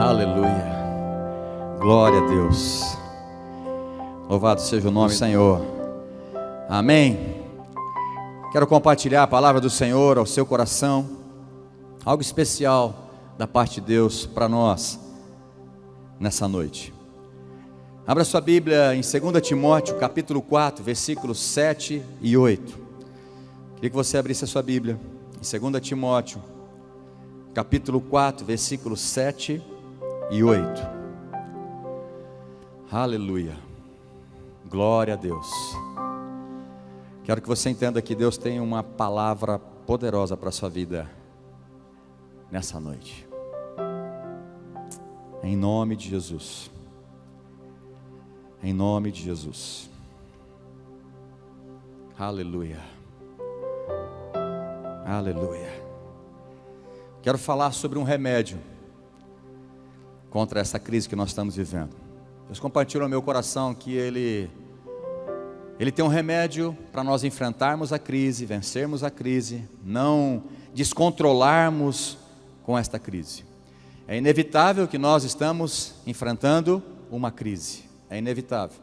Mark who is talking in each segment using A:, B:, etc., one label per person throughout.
A: Aleluia. Glória a Deus. Louvado seja o nome do Senhor. Amém. Quero compartilhar a palavra do Senhor ao seu coração. Algo especial da parte de Deus para nós nessa noite. Abra sua Bíblia em 2 Timóteo capítulo 4, versículos 7 e 8. Queria que você abrisse a sua Bíblia em 2 Timóteo capítulo 4, versículos 7 e 8. Aleluia. Glória a Deus. Quero que você entenda que Deus tem uma palavra poderosa para a sua vida nessa noite. Em nome de Jesus. Em nome de Jesus. Aleluia. Aleluia. Quero falar sobre um remédio contra essa crise que nós estamos vivendo. Deus compartilhou no meu coração que Ele tem um remédio para nós enfrentarmos a crise, vencermos a crise, não descontrolarmos com esta crise. É inevitável que nós estamos enfrentando uma crise. É inevitável.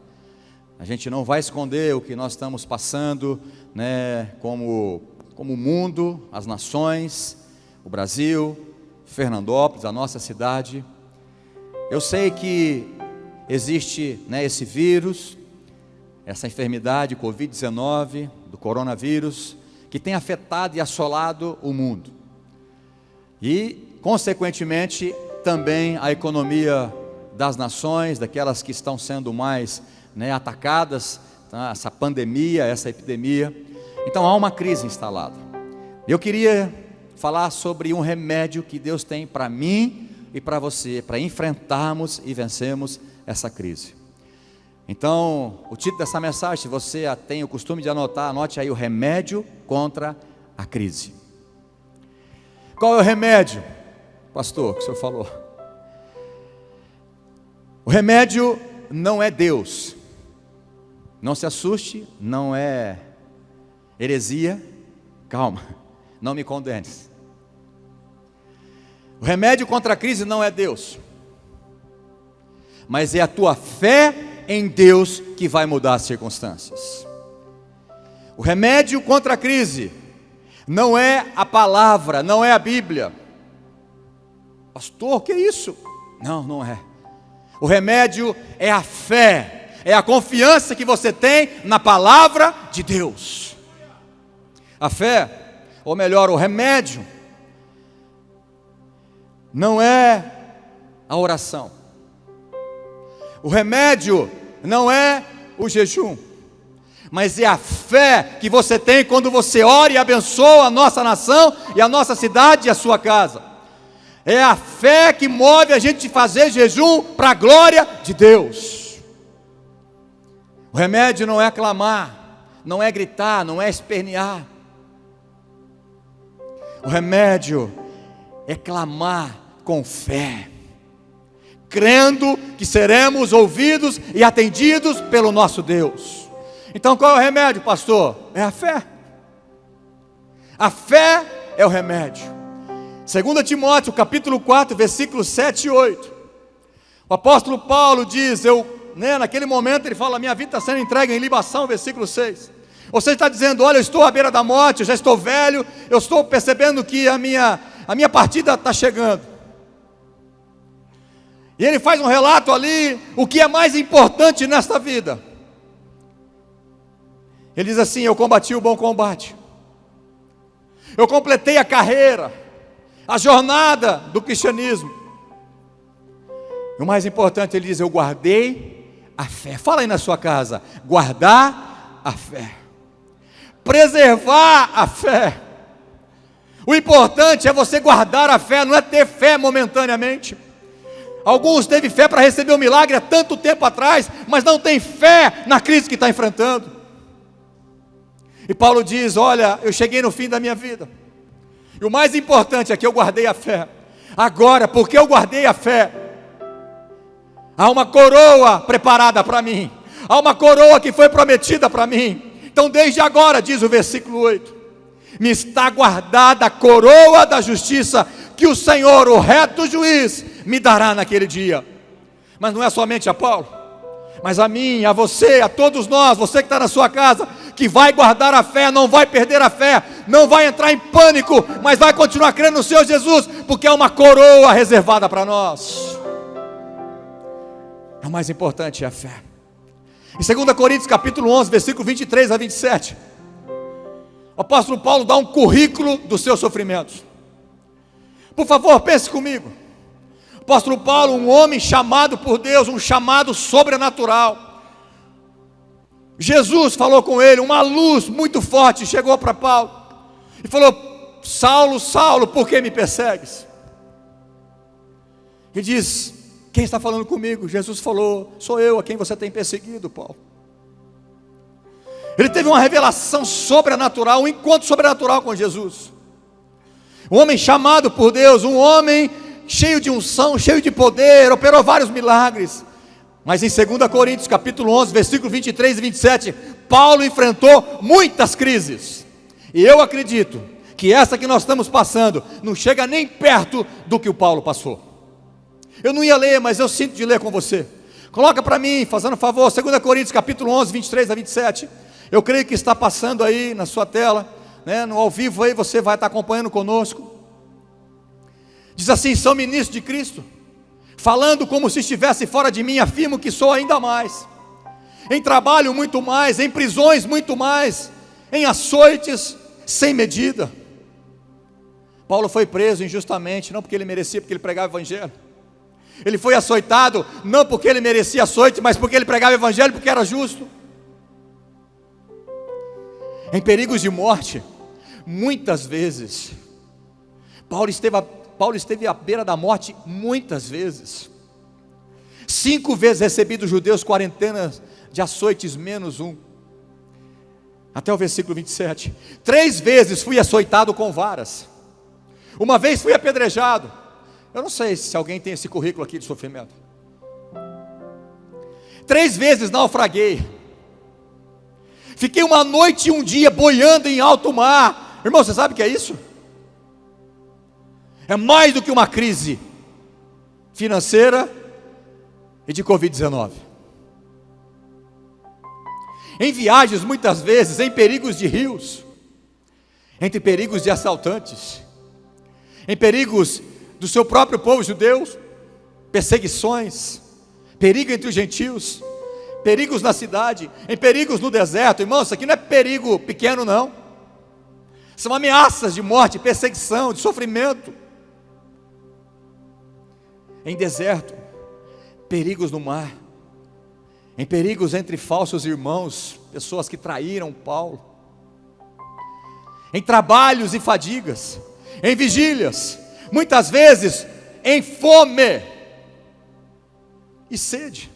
A: A gente não vai esconder o que nós estamos passando, né, como o mundo, as nações, o Brasil, Fernandópolis, a nossa cidade. Eu sei que existe, né, esse vírus, essa enfermidade Covid-19, do coronavírus, que tem afetado e assolado o mundo. E, consequentemente, também a economia das nações, daquelas que estão sendo mais, né, atacadas, tá? Essa pandemia, essa epidemia. Então há uma crise instalada. Eu queria falar sobre um remédio que Deus tem para mim e para você, para enfrentarmos e vencermos essa crise. Então, o título dessa mensagem, se você tem o costume de anotar, anote aí: o remédio contra a crise. Qual é o remédio, pastor, que o senhor falou? O remédio não é Deus. Não se assuste, não é heresia. Calma, não me condenes. O remédio contra a crise não é Deus, mas é a tua fé em Deus que vai mudar as circunstâncias. O remédio contra a crise não é a palavra, não é a Bíblia. Pastor, o que é isso? Não, não é. O remédio é a fé, é a confiança que você tem na palavra de Deus. A fé, ou melhor, o remédio, não é a oração. O remédio não é o jejum, mas é a fé que você tem quando você ora e abençoa a nossa nação e a nossa cidade e a sua casa. É a fé que move a gente a fazer jejum para a glória de Deus. O remédio não é clamar, não é gritar, não é espernear. O remédio é clamar com fé, crendo que seremos ouvidos e atendidos pelo nosso Deus. Então qual é o remédio, pastor? É a fé. A fé é o remédio. 2 Timóteo capítulo 4, versículos 7 e 8. O apóstolo Paulo diz, naquele momento ele fala: minha vida está sendo entregue em libação, versículo 6. Você está dizendo: olha, eu estou à beira da morte, eu já estou velho, eu estou percebendo que a minha partida está chegando. E ele faz um relato ali, o que é mais importante nesta vida. Ele diz assim: eu combati o bom combate, eu completei a carreira, a jornada do cristianismo. E o mais importante, ele diz: eu guardei a fé. Fala aí na sua casa: guardar a fé, preservar a fé. O importante é você guardar a fé, não é ter fé momentaneamente. Alguns teve fé para receber o milagre há tanto tempo atrás, mas não tem fé na crise que está enfrentando. E Paulo diz: olha, eu cheguei no fim da minha vida, e o mais importante é que eu guardei a fé. Agora, porque eu guardei a fé, há uma coroa preparada para mim, há uma coroa que foi prometida para mim. Então desde agora, diz o versículo 8, me está guardada a coroa da justiça, que o Senhor, o reto juiz, me dará naquele dia. Mas não é somente a Paulo, mas a mim, a você, a todos nós, você que está na sua casa, que vai guardar a fé, não vai perder a fé, não vai entrar em pânico, mas vai continuar crendo no Senhor Jesus, porque é uma coroa reservada para nós. O mais importante é a fé. Em 2 Coríntios capítulo 11, versículo 23 a 27, o apóstolo Paulo dá um currículo dos seus sofrimentos. Por favor, pense comigo. O apóstolo Paulo, um homem chamado por Deus, um chamado sobrenatural. Jesus falou com ele, uma luz muito forte chegou para Paulo e falou: Saulo, Saulo, por que me persegues? Ele diz: quem está falando comigo? Jesus falou: sou eu a quem você tem perseguido, Paulo. Ele teve uma revelação sobrenatural, um encontro sobrenatural com Jesus. Um homem chamado por Deus, um homem cheio de unção, cheio de poder, operou vários milagres. Mas em 2 Coríntios capítulo 11, versículo 23 e 27, Paulo enfrentou muitas crises. E eu acredito que essa que nós estamos passando não chega nem perto do que o Paulo passou. Eu não ia ler, mas eu sinto de ler com você. Coloca para mim, fazendo favor, 2 Coríntios capítulo 11, 23 a 27. Eu creio que está passando aí na sua tela, né, no ao vivo aí, você vai estar acompanhando conosco. Diz assim: sou ministro de Cristo, falando como se estivesse fora de mim, afirmo que sou ainda mais. Em trabalho muito mais, em prisões muito mais, em açoites sem medida. Paulo foi preso injustamente, não porque ele merecia, porque ele pregava o evangelho. Ele foi açoitado, não porque ele merecia açoite, mas porque ele pregava o evangelho, porque era justo. Em perigos de morte, muitas vezes. Paulo esteve à beira da morte muitas vezes. 5 vezes recebi dos judeus quarentenas de açoites menos um. Até o versículo 27. 3 vezes fui açoitado com varas. Uma vez fui apedrejado. Eu não sei se alguém tem esse currículo aqui de sofrimento. 3 vezes naufraguei. Fiquei uma noite e um dia boiando em alto mar. Irmão, você sabe o que é isso? É mais do que uma crise financeira e de Covid-19. Em viagens, muitas vezes, em perigos de rios, entre perigos de assaltantes, em perigos do seu próprio povo judeu, perseguições, perigo entre os gentios, perigos na cidade, em perigos no deserto. Irmão, isso aqui não é perigo pequeno, não. São ameaças de morte, perseguição, de sofrimento. Em deserto, perigos no mar, em perigos entre falsos irmãos, pessoas que traíram Paulo, em trabalhos e fadigas, em vigílias, muitas vezes em fome e sede,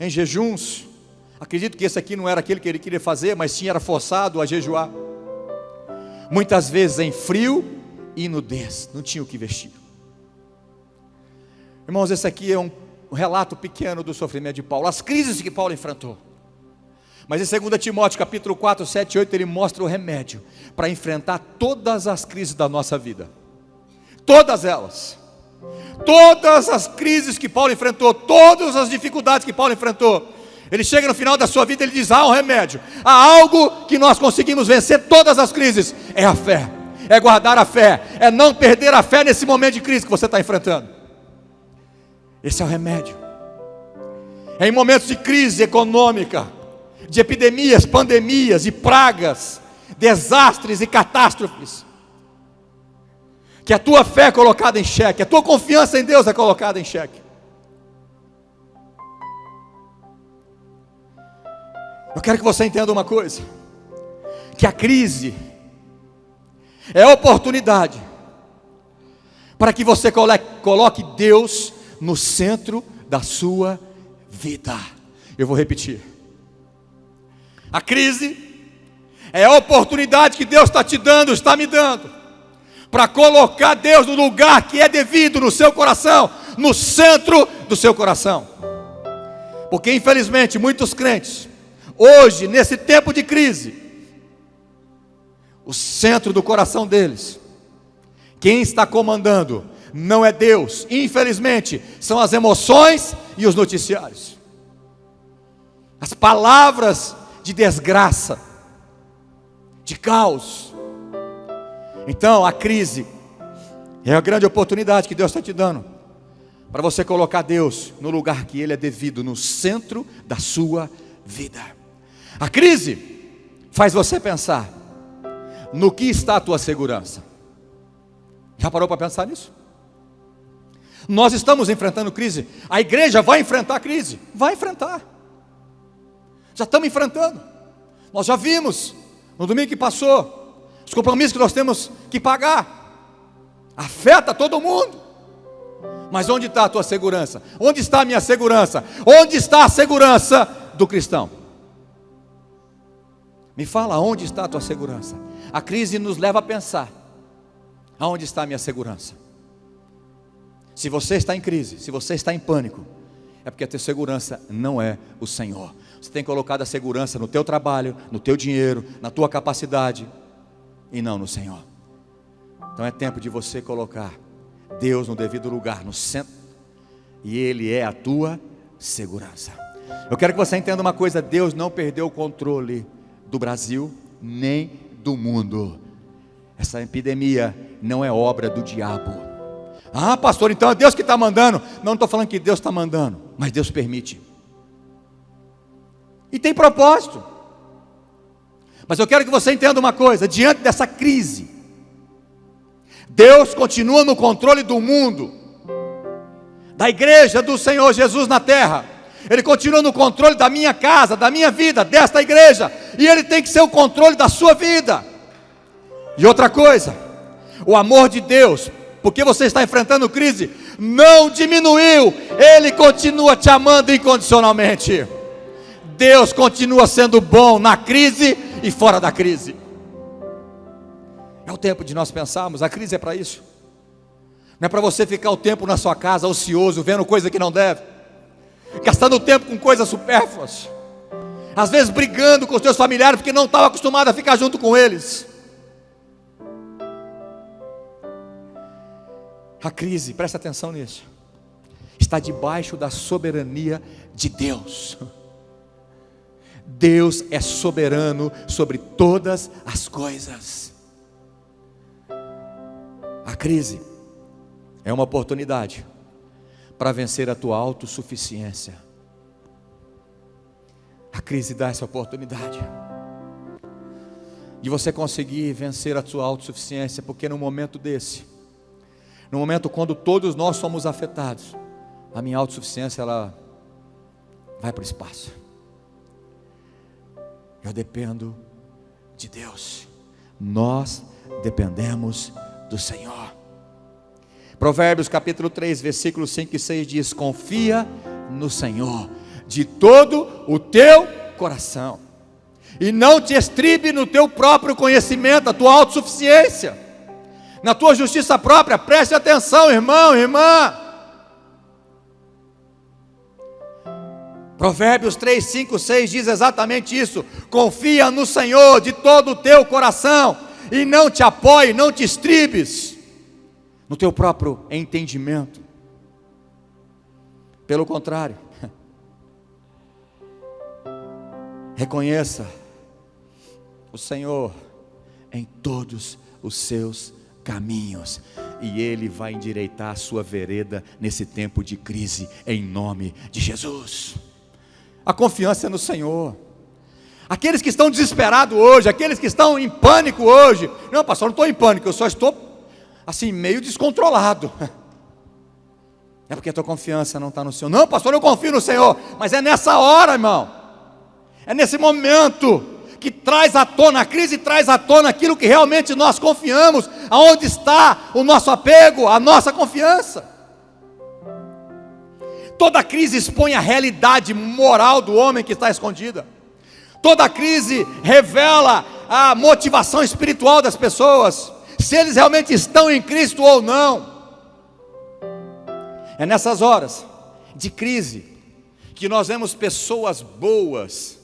A: em jejuns. Acredito que esse aqui não era aquele que ele queria fazer, mas sim era forçado a jejuar. Muitas vezes em frio e nudez, não tinha o que vestir. Irmãos, esse aqui é um relato pequeno do sofrimento de Paulo, as crises que Paulo enfrentou. Mas em 2 Timóteo capítulo 4, 7 e 8, ele mostra o remédio para enfrentar todas as crises da nossa vida. Todas elas. Todas as crises que Paulo enfrentou, todas as dificuldades que Paulo enfrentou. Ele chega no final da sua vida e ele diz: há um remédio, há algo que nós conseguimos vencer todas as crises. É a fé, é guardar a fé, é não perder a fé nesse momento de crise que você está enfrentando. Esse é o remédio. É em momentos de crise econômica, de epidemias, pandemias e pragas, desastres e catástrofes, que a tua fé é colocada em xeque, a tua confiança em Deus é colocada em xeque. Eu quero que você entenda uma coisa, que a crise é oportunidade para que você coloque Deus no centro da sua vida. Eu vou repetir. A crise é a oportunidade que Deus está te dando, está me dando, para colocar Deus no lugar que é devido no seu coração, no centro do seu coração. Porque infelizmente muitos crentes, hoje nesse tempo de crise, o centro do coração deles Quem está comandando não é Deus, infelizmente, são as emoções e os noticiários, as palavras de desgraça, de caos. Então a crise é a grande oportunidade que Deus está te dando, para você colocar Deus no lugar que Ele é devido, no centro da sua vida. A crise faz você pensar no que está a tua segurança. Já parou para pensar nisso? Nós estamos enfrentando crise. A igreja vai enfrentar crise. Vai enfrentar. Já estamos enfrentando. Nós já vimos no domingo que passou os compromissos que nós temos que pagar. Afeta todo mundo. Mas onde está a tua segurança? Onde está a minha segurança? Onde está a segurança do cristão? Me fala, onde está a tua segurança? A crise nos leva a pensar: aonde está a minha segurança? Se você está em crise, se você está em pânico, é porque a tua segurança não é o Senhor. Você tem colocado a segurança no teu trabalho, no teu dinheiro, na tua capacidade, e não no Senhor. Então é tempo de você colocar Deus no devido lugar, no centro, e Ele é a tua segurança. Eu quero que você entenda uma coisa: Deus não perdeu o controle do Brasil, nem do mundo. Essa epidemia não é obra do diabo. Ah, pastor, então é Deus que está mandando. Não estou falando que Deus está mandando, mas Deus permite. E tem propósito. Mas eu quero que você entenda uma coisa: diante dessa crise, Deus continua no controle do mundo, da igreja do Senhor Jesus na terra. Ele continua no controle da minha casa, da minha vida, desta igreja. E Ele tem que ser o controle da sua vida. E outra coisa, o amor de Deus, porque você está enfrentando crise, não diminuiu. Ele continua te amando incondicionalmente. Deus continua sendo bom na crise e fora da crise. É o tempo de nós pensarmos, a crise é para isso. Não é para você ficar o tempo na sua casa ocioso, vendo coisa que não deve, gastando tempo com coisas supérfluas, às vezes brigando com os teus familiares porque não estava acostumado a ficar junto com eles. A crise, presta atenção nisso, está debaixo da soberania de Deus. Deus é soberano sobre todas as coisas. A crise é uma oportunidade para vencer a tua autossuficiência. A crise dá essa oportunidade de você conseguir vencer a tua autossuficiência, porque no momento desse, no momento quando todos nós somos afetados, a minha autossuficiência ela vai para o espaço. Eu dependo de Deus. Nós dependemos do Senhor. Provérbios capítulo 3, versículos 5 e 6 diz: confia no Senhor de todo o teu coração, e não te estribe no teu próprio conhecimento, a tua autossuficiência, na tua justiça própria. Preste atenção, irmão, irmã. Provérbios 3, 5, 6 diz exatamente isso: confia no Senhor de todo o teu coração, e não te apoie, não te estribes no teu próprio entendimento. Pelo contrário, reconheça o Senhor em todos os seus caminhos, e Ele vai endireitar a sua vereda nesse tempo de crise, em nome de Jesus. A confiança é no Senhor. Aqueles que estão desesperados hoje, aqueles que estão em pânico hoje: não, pastor, não estou em pânico, eu só estou assim, meio descontrolado. É porque a tua confiança não está no Senhor. Não, pastor, eu confio no Senhor. Mas é nessa hora, irmão, é nesse momento que traz à tona, a crise traz à tona aquilo que realmente nós confiamos. Aonde está o nosso apego, a nossa confiança? Toda crise expõe a realidade moral do homem que está escondida. Toda crise revela a motivação espiritual das pessoas, se eles realmente estão em Cristo ou não. É nessas horas de crise que nós vemos pessoas boas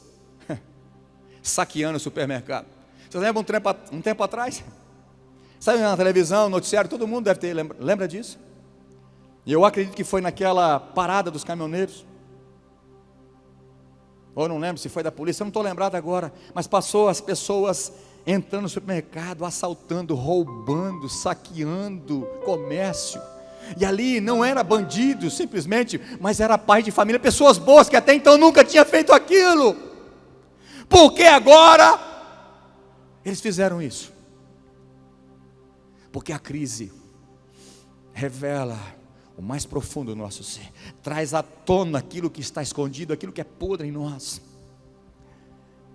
A: saqueando o supermercado. Vocês lembram um tempo atrás? Saiu na televisão, noticiário, todo mundo deve ter, lembra disso? E eu acredito que foi naquela parada dos caminhoneiros. Ou não lembro se foi da polícia, eu não estou lembrado agora. Mas passou as pessoas entrando no supermercado, assaltando, roubando, saqueando comércio. E ali não era bandido simplesmente, mas era pai de família, pessoas boas que até então nunca tinham feito aquilo. Porque agora eles fizeram isso? Porque a crise revela o mais profundo do nosso ser, traz à tona aquilo que está escondido, aquilo que é podre em nós.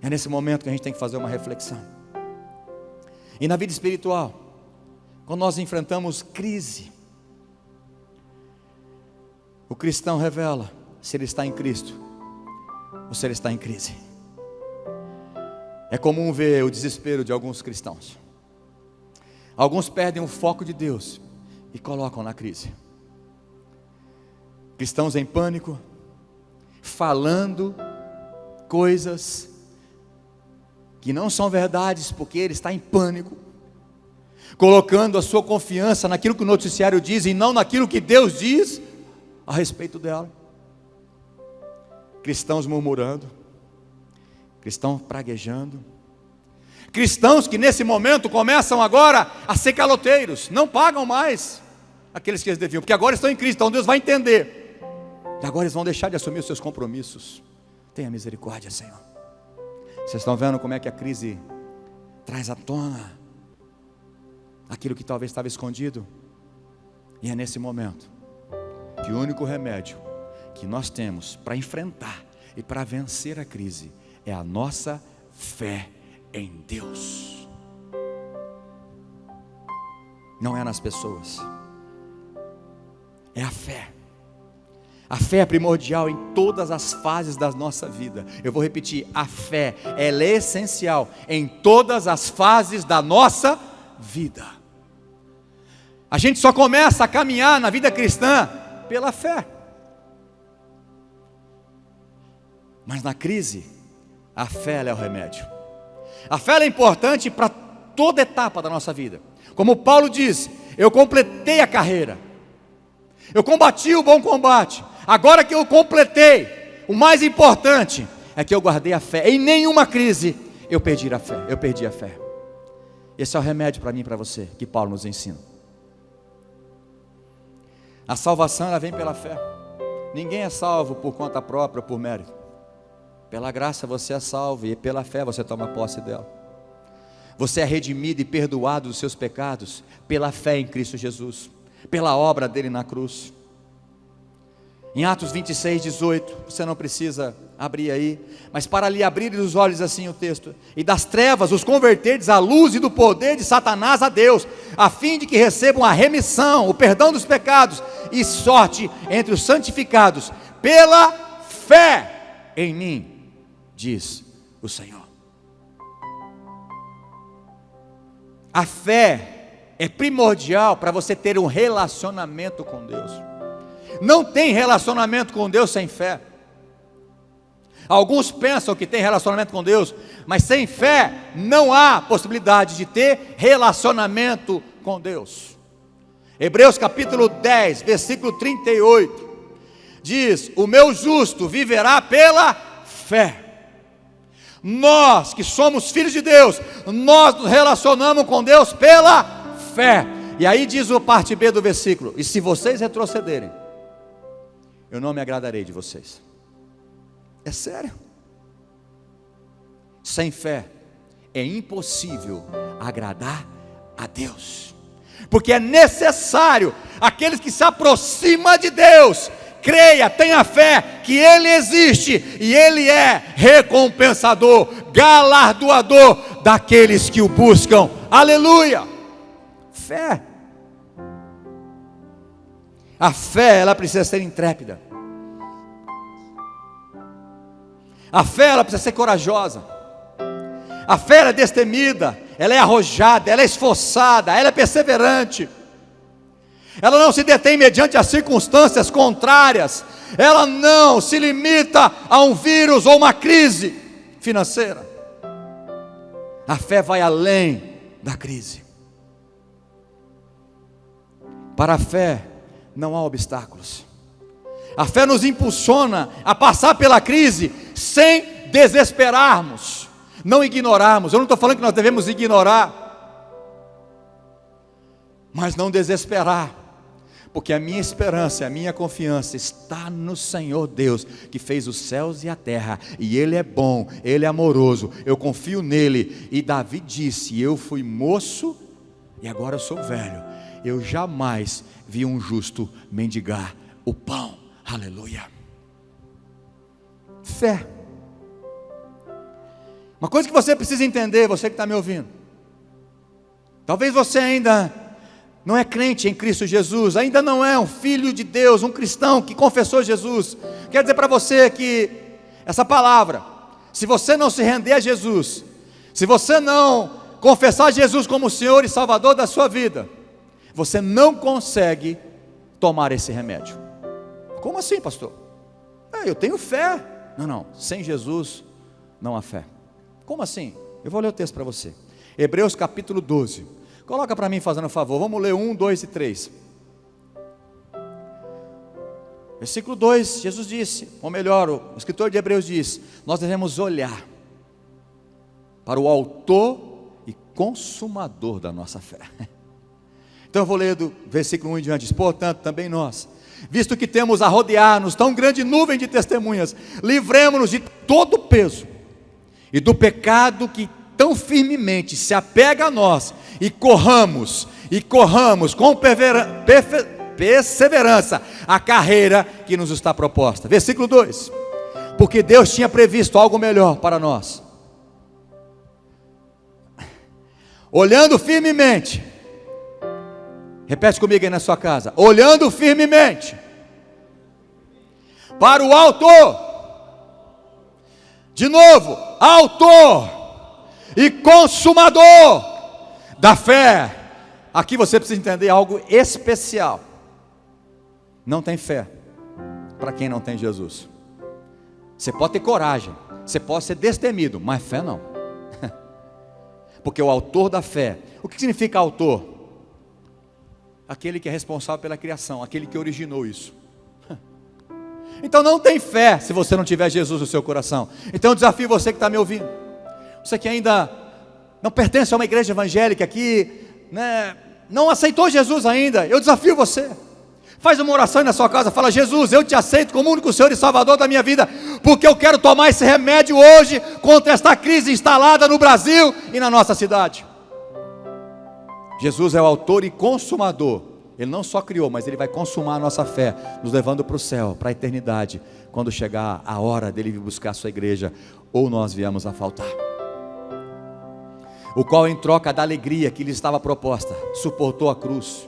A: É nesse momento que a gente tem que fazer uma reflexão. E na vida espiritual, quando nós enfrentamos crise, o cristão revela se ele está em Cristo ou se ele está em crise. É comum ver o desespero de alguns cristãos. Alguns perdem o foco de Deus e colocam na crise. Cristãos em pânico, falando coisas que não são verdades, porque ele está em pânico, colocando a sua confiança naquilo que o noticiário diz e não naquilo que Deus diz a respeito dela. Cristãos murmurando, cristãos praguejando, cristãos que nesse momento começam agora a ser caloteiros, não pagam mais aqueles que eles deviam, porque agora estão em Cristo, então Deus vai entender. E agora eles vão deixar de assumir os seus compromissos. Tenha misericórdia, Senhor. Vocês estão vendo como é que a crise traz à tona aquilo que talvez estava escondido? E é nesse momento que o único remédio que nós temos para enfrentar e para vencer a crise é a nossa fé em Deus. Não é nas pessoas, é a fé. A fé é primordial em todas as fases da nossa vida. Eu vou repetir, a fé, ela é essencial em todas as fases da nossa vida. A gente só começa a caminhar na vida cristã pela fé. Mas na crise, a fé ela é o remédio. A fé ela é importante para toda etapa da nossa vida. Como Paulo diz, eu completei a carreira, eu combati o bom combate. Agora que eu completei, o mais importante é que eu guardei a fé. Em nenhuma crise eu perdi a fé. Esse é o remédio para mim e para você, que Paulo nos ensina. A salvação ela vem pela fé. Ninguém é salvo por conta própria ou por mérito. Pela graça você é salvo e pela fé você toma posse dela. Você é redimido e perdoado dos seus pecados pela fé em Cristo Jesus, pela obra dele na cruz. Em Atos 26, 18, você não precisa abrir aí, mas para lhe abrir os olhos assim o texto, e das trevas os converterdes à luz e do poder de Satanás a Deus, a fim de que recebam a remissão, o perdão dos pecados e sorte entre os santificados, pela fé em mim, diz o Senhor. A fé é primordial para você ter um relacionamento com Deus. Não tem relacionamento com Deus sem fé. Alguns pensam que tem relacionamento com Deus, mas sem fé não há possibilidade de ter relacionamento com Deus. Hebreus capítulo 10, versículo 38 diz: o meu justo viverá pela fé. Nós que somos filhos de Deus, nós nos relacionamos com Deus pela fé. E aí diz a parte B do versículo: e se vocês retrocederem, eu não me agradarei de vocês. É sério. Sem fé é impossível agradar a Deus, porque é necessário aqueles que se aproximam de Deus creia, tenha fé que Ele existe e Ele é recompensador, galardoador daqueles que o buscam. Aleluia! Fé. A fé, ela precisa ser intrépida. A fé, ela precisa ser corajosa. A fé, ela é destemida, ela é arrojada, ela é esforçada, ela é perseverante. Ela não se detém mediante as circunstâncias contrárias. Ela não se limita a um vírus ou uma crise financeira. A fé vai além da crise. Para a fé não há obstáculos. A fé nos impulsiona a passar pela crise sem desesperarmos, não ignorarmos. Eu não estou falando que nós devemos ignorar, mas não desesperar, porque a minha esperança, a minha confiança está no Senhor Deus, que fez os céus e a terra, e Ele é bom, Ele é amoroso, eu confio nele. E Davi disse: eu fui moço e agora eu sou velho, eu jamais vi um justo mendigar o pão. Aleluia. Fé. Uma coisa que você precisa entender, você que está me ouvindo, talvez você ainda não é crente em Cristo Jesus, ainda não é um filho de Deus, um cristão que confessou Jesus. Quero dizer para você que essa palavra, se você não se render a Jesus, se você não confessar Jesus como Senhor e Salvador da sua vida, você não consegue tomar esse remédio. Como assim, pastor? Eu tenho fé. Não, sem Jesus não há fé. Como assim? Eu vou ler o texto para você. Hebreus capítulo 12. Coloca para mim, fazendo um favor. Vamos ler 1, 2 e 3. Versículo 2, Jesus disse, ou melhor, o escritor de Hebreus diz: nós devemos olhar para o autor e consumador da nossa fé. Então eu vou ler do versículo 1 em diante. Portanto, também nós, visto que temos a rodear-nos tão grande nuvem de testemunhas, livremo-nos de todo o peso e do pecado que tão firmemente se apega a nós, e corramos com perseverança a carreira que nos está proposta. Versículo 2: porque Deus tinha previsto algo melhor para nós, olhando firmemente, repete comigo aí na sua casa, olhando firmemente para o autor, de novo, autor e consumador da fé. Aqui você precisa entender algo especial. Não tem fé para quem não tem Jesus. Você pode ter coragem, você pode ser destemido, mas fé não. Porque o autor da fé, o que significa autor? Aquele que é responsável pela criação, aquele que originou isso. Então não tem fé se você não tiver Jesus no seu coração. Então eu desafio você que está me ouvindo, você que ainda não pertence a uma igreja evangélica aqui, não aceitou Jesus ainda, eu desafio você, faz uma oração aí na sua casa, fala: Jesus, eu te aceito como único Senhor e Salvador da minha vida, porque eu quero tomar esse remédio hoje, contra esta crise instalada no Brasil e na nossa cidade. Jesus é o autor e consumador, Ele não só criou, mas Ele vai consumar a nossa fé, nos levando para o céu, para a eternidade, quando chegar a hora dEle vir buscar a sua igreja, ou nós viemos a faltar. O qual, em troca da alegria que lhe estava proposta, suportou a cruz,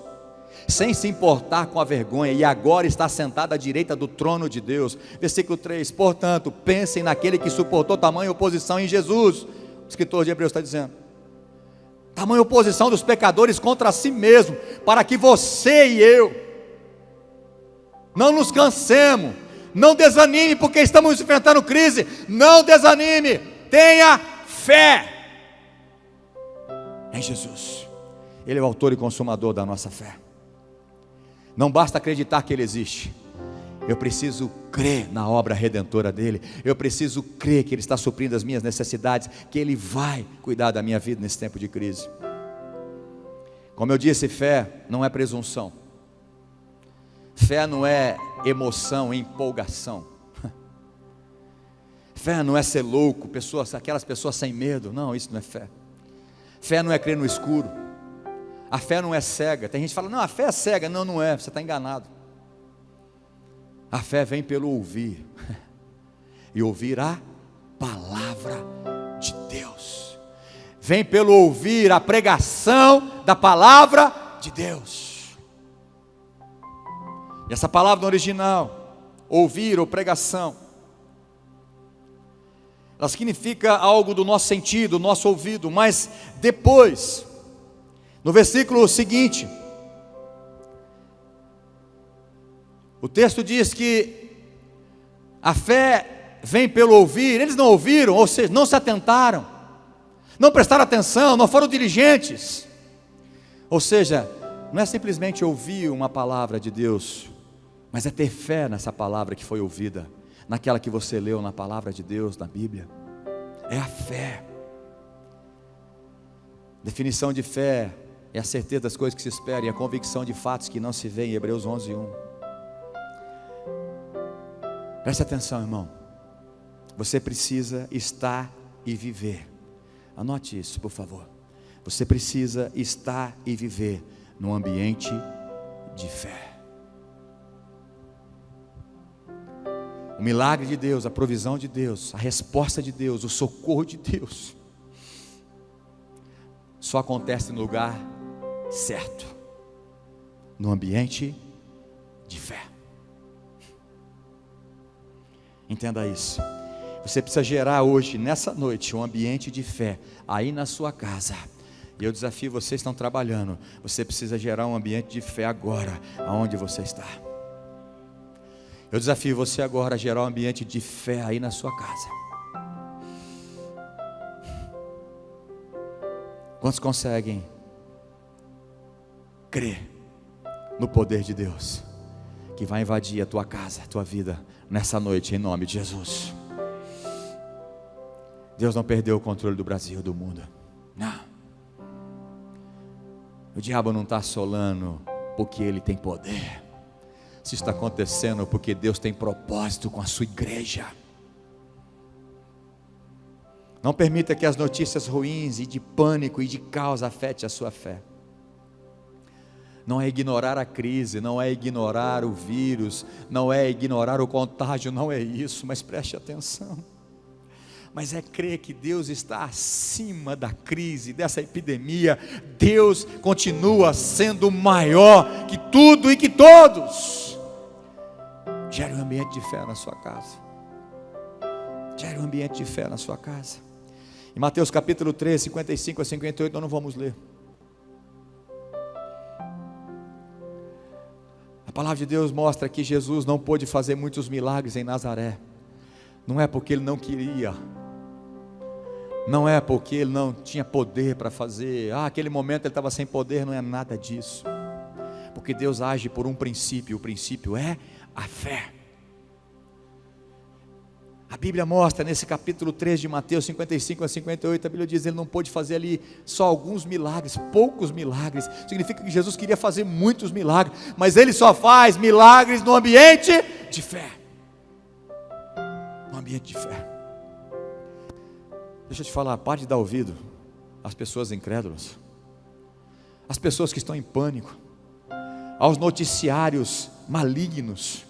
A: sem se importar com a vergonha, e agora está sentado à direita do trono de Deus. Versículo 3: portanto, pensem naquele que suportou tamanha oposição em Jesus. O escritor de Hebreus está dizendo: tamanha oposição dos pecadores contra si mesmo, para que você e eu não nos cansemos, não desanime, porque estamos enfrentando crise. Não desanime, tenha fé em Jesus. Ele é o autor e consumador da nossa fé. Não basta acreditar que Ele existe, eu preciso crer na obra redentora dEle. Eu preciso crer que Ele está suprindo as minhas necessidades, que Ele vai cuidar da minha vida nesse tempo de crise. Como eu disse, fé não é presunção, fé não é emoção, empolgação, fé não é ser louco, aquelas pessoas sem medo. Não, isso não é fé. Fé não é crer no escuro. A fé não é cega. Tem gente que fala: não, a fé é cega. Não, não é, você está enganado. A fé vem pelo ouvir, e ouvir a palavra de Deus. Vem pelo ouvir a pregação da palavra de Deus. E essa palavra no original, ouvir ou pregação, ela significa algo do nosso sentido, do nosso ouvido. Mas depois, no versículo seguinte, o texto diz que a fé vem pelo ouvir. Eles não ouviram, ou seja, não se atentaram, não prestaram atenção, não foram diligentes. Ou seja, não é simplesmente ouvir uma palavra de Deus, mas é ter fé nessa palavra que foi ouvida, naquela que você leu na palavra de Deus, na Bíblia. É a fé. Definição de fé é a certeza das coisas que se esperam e a convicção de fatos que não se veem, Hebreus 11:1. Preste atenção, irmão. Você precisa estar e viver. Anote isso, por favor. Você precisa estar e viver num ambiente de fé. O milagre de Deus, a provisão de Deus, a resposta de Deus, o socorro de Deus, só acontece no lugar certo, no ambiente de fé. Entenda isso. Você precisa gerar hoje, nessa noite, um ambiente de fé, aí na sua casa. E eu desafio vocês que estão trabalhando, você precisa gerar um ambiente de fé agora, aonde você está. Eu desafio você agora a gerar um ambiente de fé aí na sua casa. Quantos conseguem crer no poder de Deus, que vai invadir a tua casa, a tua vida, nessa noite, em nome de Jesus? Deus não perdeu o controle do Brasil, do mundo. Não. O diabo não está assolando porque ele tem poder. Isso está acontecendo porque Deus tem propósito com a sua igreja. Não permita que as notícias ruins e de pânico e de caos afetem a sua fé. Não é ignorar a crise, não é ignorar o vírus, não é ignorar o contágio, não é isso, mas preste atenção. Mas é crer que Deus está acima da crise, dessa epidemia. Deus continua sendo maior que tudo e que todos. Gere um ambiente de fé na sua casa. Gere um ambiente de fé na sua casa. Em Mateus capítulo 3, 55 a 58, nós não vamos ler. A palavra de Deus mostra que Jesus não pôde fazer muitos milagres em Nazaré. Não é porque ele não queria. Não é porque ele não tinha poder para fazer. Aquele momento ele estava sem poder. Não é nada disso. Porque Deus age por um princípio. O princípio é a fé. A Bíblia mostra nesse capítulo 3 de Mateus 55 a 58, a Bíblia diz que ele não pôde fazer ali só alguns milagres, poucos milagres. Significa que Jesus queria fazer muitos milagres, mas ele só faz milagres no ambiente de fé. No ambiente de fé. Deixa eu te falar, pare de dar ouvido às pessoas incrédulas, às pessoas que estão em pânico, aos noticiários malignos.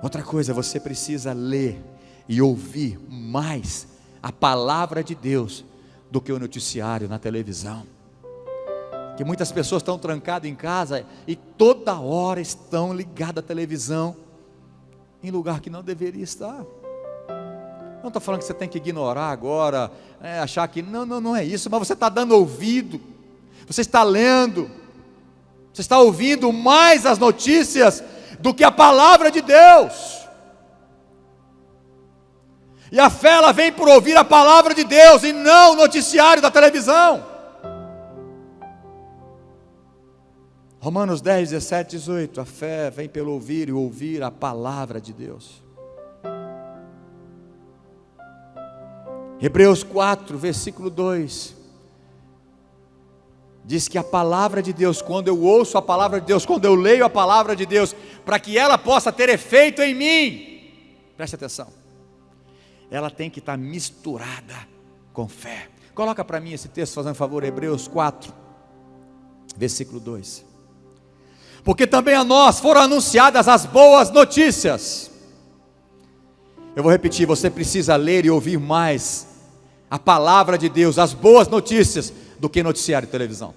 A: Outra coisa, você precisa ler e ouvir mais a palavra de Deus do que o noticiário na televisão. Que muitas pessoas estão trancadas em casa e toda hora estão ligadas à televisão em lugar que não deveria estar. Não estou falando que você tem que ignorar agora, achar que não é isso, mas você está dando ouvido, você está lendo, você está ouvindo mais as notícias do que a palavra de Deus. E a fé ela vem por ouvir a palavra de Deus e não o noticiário da televisão. Romanos 10, 17, 18. A fé vem pelo ouvir e ouvir a palavra de Deus. Hebreus 4, versículo 2. Diz que a palavra de Deus, quando eu ouço a palavra de Deus, quando eu leio a palavra de Deus, para que ela possa ter efeito em mim, preste atenção, ela tem que estar misturada com fé. Coloca para mim esse texto, fazendo favor, Hebreus 4, versículo 2. Porque também a nós foram anunciadas as boas notícias. Eu vou repetir, você precisa ler e ouvir mais a palavra de Deus, as boas notícias, do que noticiário e televisão.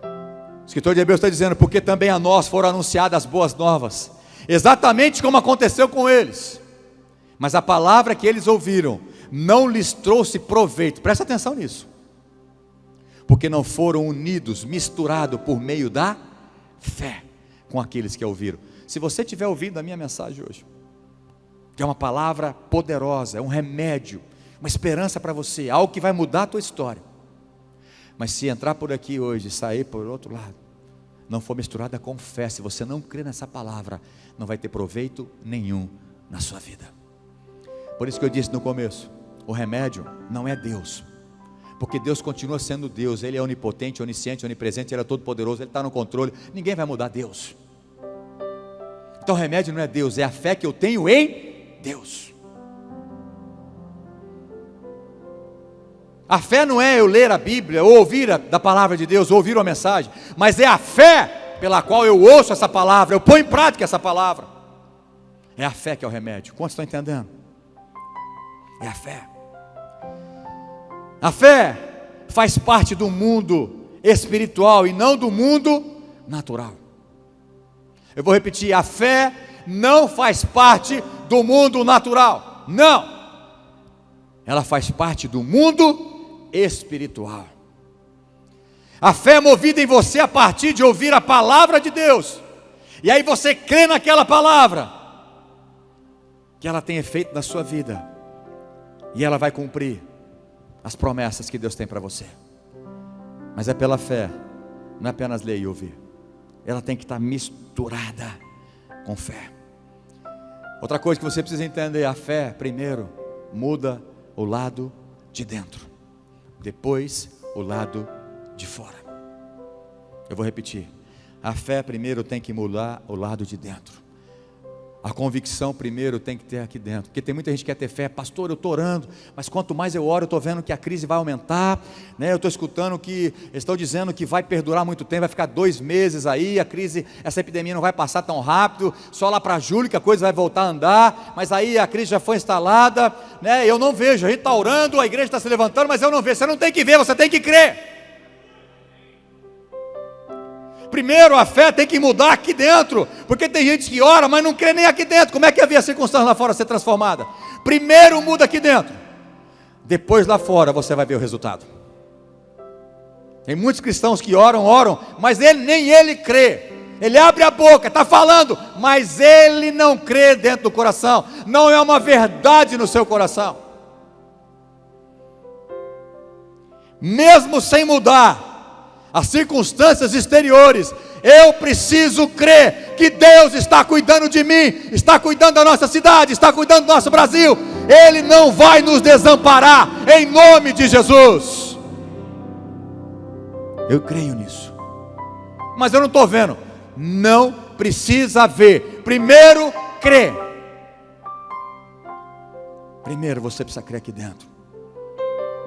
A: O escritor de Hebreus está dizendo, porque também a nós foram anunciadas as boas novas, exatamente como aconteceu com eles, mas a palavra que eles ouviram não lhes trouxe proveito. Presta atenção nisso, porque não foram unidos, misturados por meio da fé com aqueles que a ouviram. Se você estiver ouvindo a minha mensagem hoje, que é uma palavra poderosa, é um remédio, uma esperança para você, algo que vai mudar a tua história. Mas se entrar por aqui hoje e sair por outro lado, não for misturada com fé, se você não crer nessa palavra, não vai ter proveito nenhum na sua vida. Por isso que eu disse no começo, o remédio não é Deus, porque Deus continua sendo Deus. Ele é onipotente, onisciente, onipresente, Ele é todo poderoso, Ele está no controle, ninguém vai mudar Deus. Então o remédio não é Deus, é a fé que eu tenho em Deus. A fé não é eu ler a Bíblia, ou ouvir da palavra de Deus, ou ouvir uma mensagem, mas é a fé pela qual eu ouço essa palavra, eu ponho em prática essa palavra. É a fé que é o remédio. Quantos estão entendendo? É a fé. A fé faz parte do mundo espiritual e não do mundo natural. Eu vou repetir, a fé não faz parte do mundo natural, não. Ela faz parte do mundo espiritual. A fé é movida em você a partir de ouvir a palavra de Deus, e aí você crê naquela palavra, que ela tem efeito na sua vida, e ela vai cumprir as promessas que Deus tem para você. Mas é pela fé, não é apenas ler e ouvir, ela tem que estar misturada com fé. Outra coisa que você precisa entender, a fé primeiro muda o lado de dentro, depois o lado de fora. Eu vou repetir, a fé primeiro tem que mudar o lado de dentro. A convicção primeiro tem que ter aqui dentro, porque tem muita gente que quer ter fé. Pastor, eu estou orando, mas quanto mais eu oro, eu estou vendo que a crise vai aumentar, né? Eu estou escutando que estão dizendo que vai perdurar muito tempo, vai ficar 2 meses aí, a crise, essa epidemia não vai passar tão rápido, só lá para julho que a coisa vai voltar a andar, mas aí a crise já foi instalada, né? Eu não vejo, a gente está orando, a igreja está se levantando, mas eu não vejo. Você não tem que ver, você tem que crer. Primeiro a fé tem que mudar aqui dentro, porque tem gente que ora, mas não crê nem aqui dentro. Como é que havia a circunstância lá fora ser transformada? Primeiro muda aqui dentro, depois lá fora você vai ver o resultado. Tem muitos cristãos que oram, mas nem ele crê. Ele abre a boca, está falando, mas ele não crê dentro do coração, não é uma verdade no seu coração. Mesmo sem mudar as circunstâncias exteriores, eu preciso crer que Deus está cuidando de mim, está cuidando da nossa cidade, está cuidando do nosso Brasil. Ele não vai nos desamparar, em nome de Jesus. Eu creio nisso, mas eu não estou vendo. Não precisa ver, primeiro crê. Primeiro você precisa crer aqui dentro.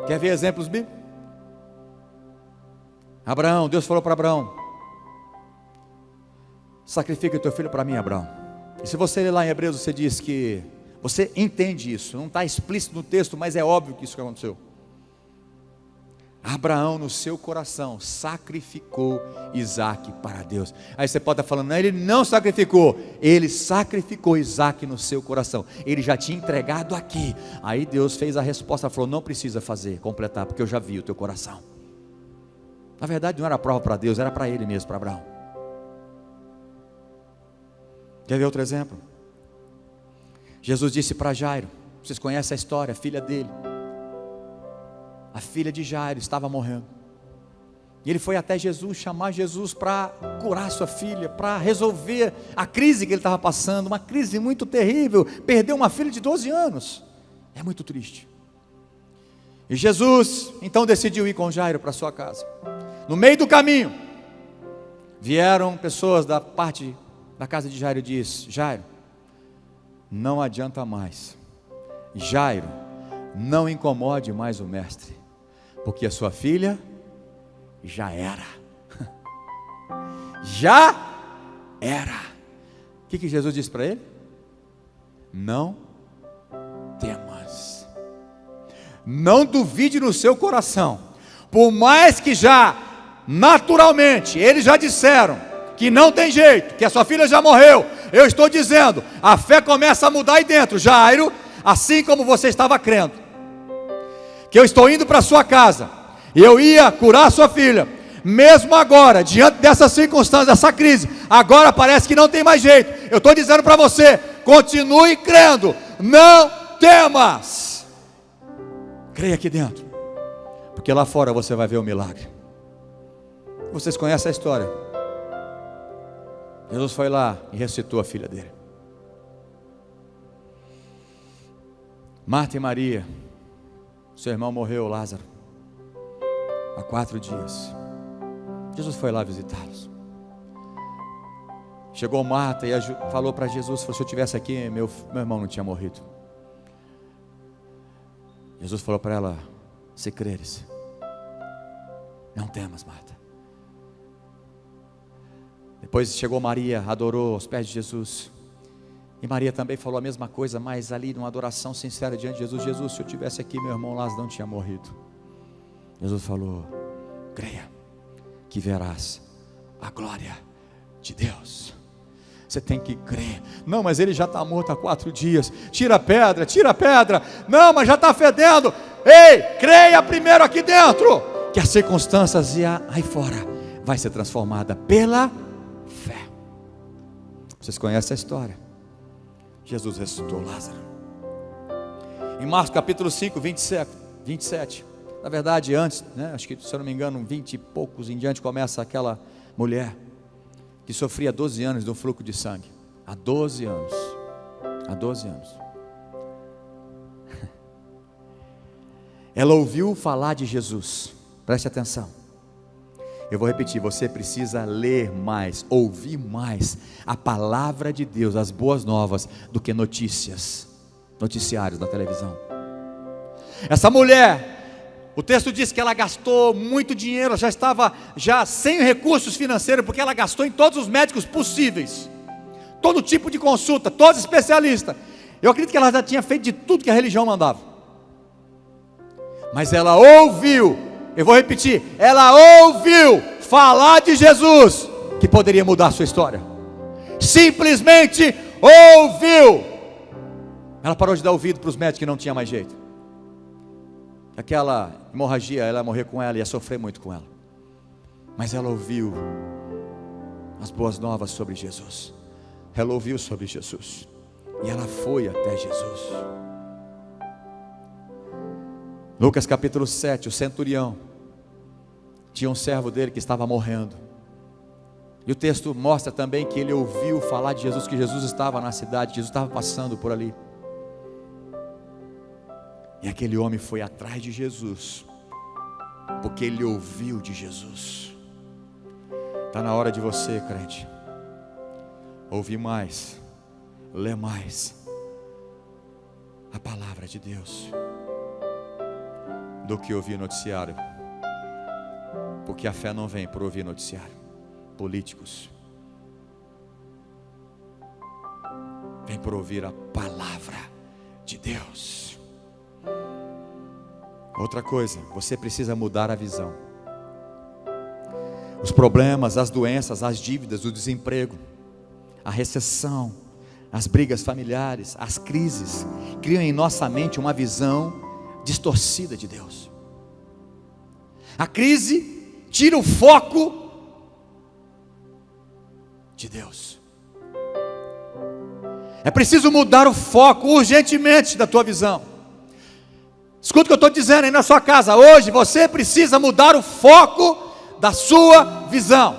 A: Quer ver exemplos bíblicos? Abraão, Deus falou para Abraão: sacrifica o teu filho para mim, Abraão. E se você ler lá em Hebreus, você diz que você entende isso, não está explícito no texto, mas é óbvio que isso aconteceu. Abraão, no seu coração, sacrificou Isaque para Deus. Aí você pode estar falando, não, ele não sacrificou. Ele sacrificou Isaque no seu coração. Ele já tinha entregado aqui. Aí Deus fez a resposta, falou, não precisa fazer, completar, porque eu já vi o teu coração. Na verdade não era prova para Deus, era para ele mesmo, para Abraão. Quer ver outro exemplo? Jesus disse para Jairo, vocês conhecem a história, a filha dele, a filha de Jairo estava morrendo, e ele foi até Jesus, chamar Jesus para curar sua filha, para resolver a crise que ele estava passando, uma crise muito terrível, perdeu uma filha de 12 anos, é muito triste. E Jesus então decidiu ir com Jairo para sua casa. No meio do caminho, vieram pessoas da parte da casa de Jairo e disse, Jairo, não adianta mais. Jairo, não incomode mais o mestre, porque a sua filha já era. Já era. O que Jesus disse para ele? Não temas. Não duvide no seu coração. Por mais que já naturalmente eles já disseram que não tem jeito, que a sua filha já morreu, eu estou dizendo, a fé começa a mudar aí dentro. Jairo, assim como você estava crendo que eu estou indo para a sua casa e eu ia curar a sua filha, mesmo agora, diante dessa circunstância, dessa crise, agora parece que não tem mais jeito, eu estou dizendo para você, continue crendo, não temas. creia aqui dentro, porque lá fora você vai ver o milagre. Vocês conhecem a história. Jesus foi lá e ressuscitou a filha dele. Marta e Maria, seu irmão morreu, Lázaro, há 4 dias. Jesus foi lá visitá-los. Chegou Marta e falou para Jesus: se eu estivesse aqui, meu irmão não tinha morrido. Jesus falou para ela: se creres, não temas, Marta. Depois chegou Maria, adorou aos pés de Jesus. E Maria também falou a mesma coisa, mas ali numa adoração sincera diante de Jesus: Jesus, se eu estivesse aqui, meu irmão Lázaro não tinha morrido. Jesus falou: creia, que verás a glória de Deus. Você tem que crer. Não, mas ele já está morto há 4 dias. Tira a pedra, tira a pedra. Não, mas já está fedendo. Ei, creia primeiro aqui dentro, que as circunstâncias aí fora vai ser transformada pela fé. Vocês conhecem a história. Jesus ressuscitou Lázaro. Em Marcos capítulo 5, 27. Na verdade antes, acho que se eu não me engano 20 e poucos em diante, começa aquela mulher que sofria 12 anos de um fluxo de sangue. Há 12 anos. Ela ouviu falar de Jesus. Preste atenção. Eu vou repetir, você precisa ler mais, ouvir mais a palavra de Deus, as boas novas, do que noticiários na televisão. Essa mulher, o texto diz que ela gastou muito dinheiro, já estava sem recursos financeiros, porque ela gastou em todos os médicos possíveis, todo tipo de consulta, todos especialistas. Eu acredito que ela já tinha feito de tudo que a religião mandava, mas ela ouviu, eu vou repetir, ela ouviu falar de Jesus, que poderia mudar a sua história. Simplesmente ouviu. Ela parou de dar ouvido para os médicos que não tinha mais jeito. Aquela hemorragia, ela ia morrer com ela, ia sofrer muito com ela. Mas ela ouviu as boas novas sobre Jesus. Ela ouviu sobre Jesus. E ela foi até Jesus. Lucas capítulo 7, o centurião tinha um servo dele que estava morrendo. E o texto mostra também que ele ouviu falar de Jesus, que Jesus estava na cidade, Jesus estava passando por ali. E aquele homem foi atrás de Jesus, porque ele ouviu de Jesus. Está na hora de você, crente, ouvir mais, ler mais a palavra de Deus, do que ouvir noticiário. Porque a fé não vem por ouvir noticiário, políticos. Vem por ouvir a palavra de Deus. Outra coisa, você precisa mudar a visão. Os problemas, as doenças, as dívidas, o desemprego, a recessão, as brigas familiares, as crises, criam em nossa mente uma visão distorcida de Deus. A crise tira o foco de Deus. É preciso mudar o foco urgentemente da tua visão. Escuta o que eu estou dizendo aí na sua casa. Hoje você precisa mudar o foco da sua visão.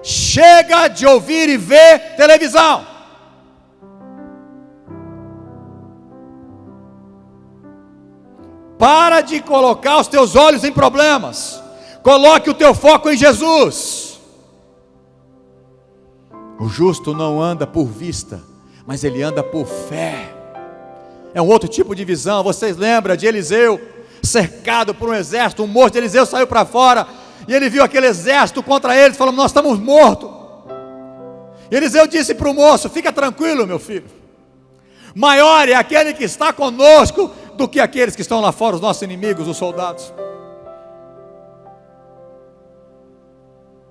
A: Chega de ouvir e ver televisão. Para de colocar os teus olhos em problemas. Coloque o teu foco em Jesus. O justo não anda por vista, mas ele anda por fé. É um outro tipo de visão. Vocês lembram de Eliseu cercado por um exército? O moço de Eliseu saiu para fora e ele viu aquele exército contra eles, falando: nós estamos mortos. E Eliseu disse para o moço: fica tranquilo, meu filho, maior é aquele que está conosco do que aqueles que estão lá fora, os nossos inimigos, os soldados.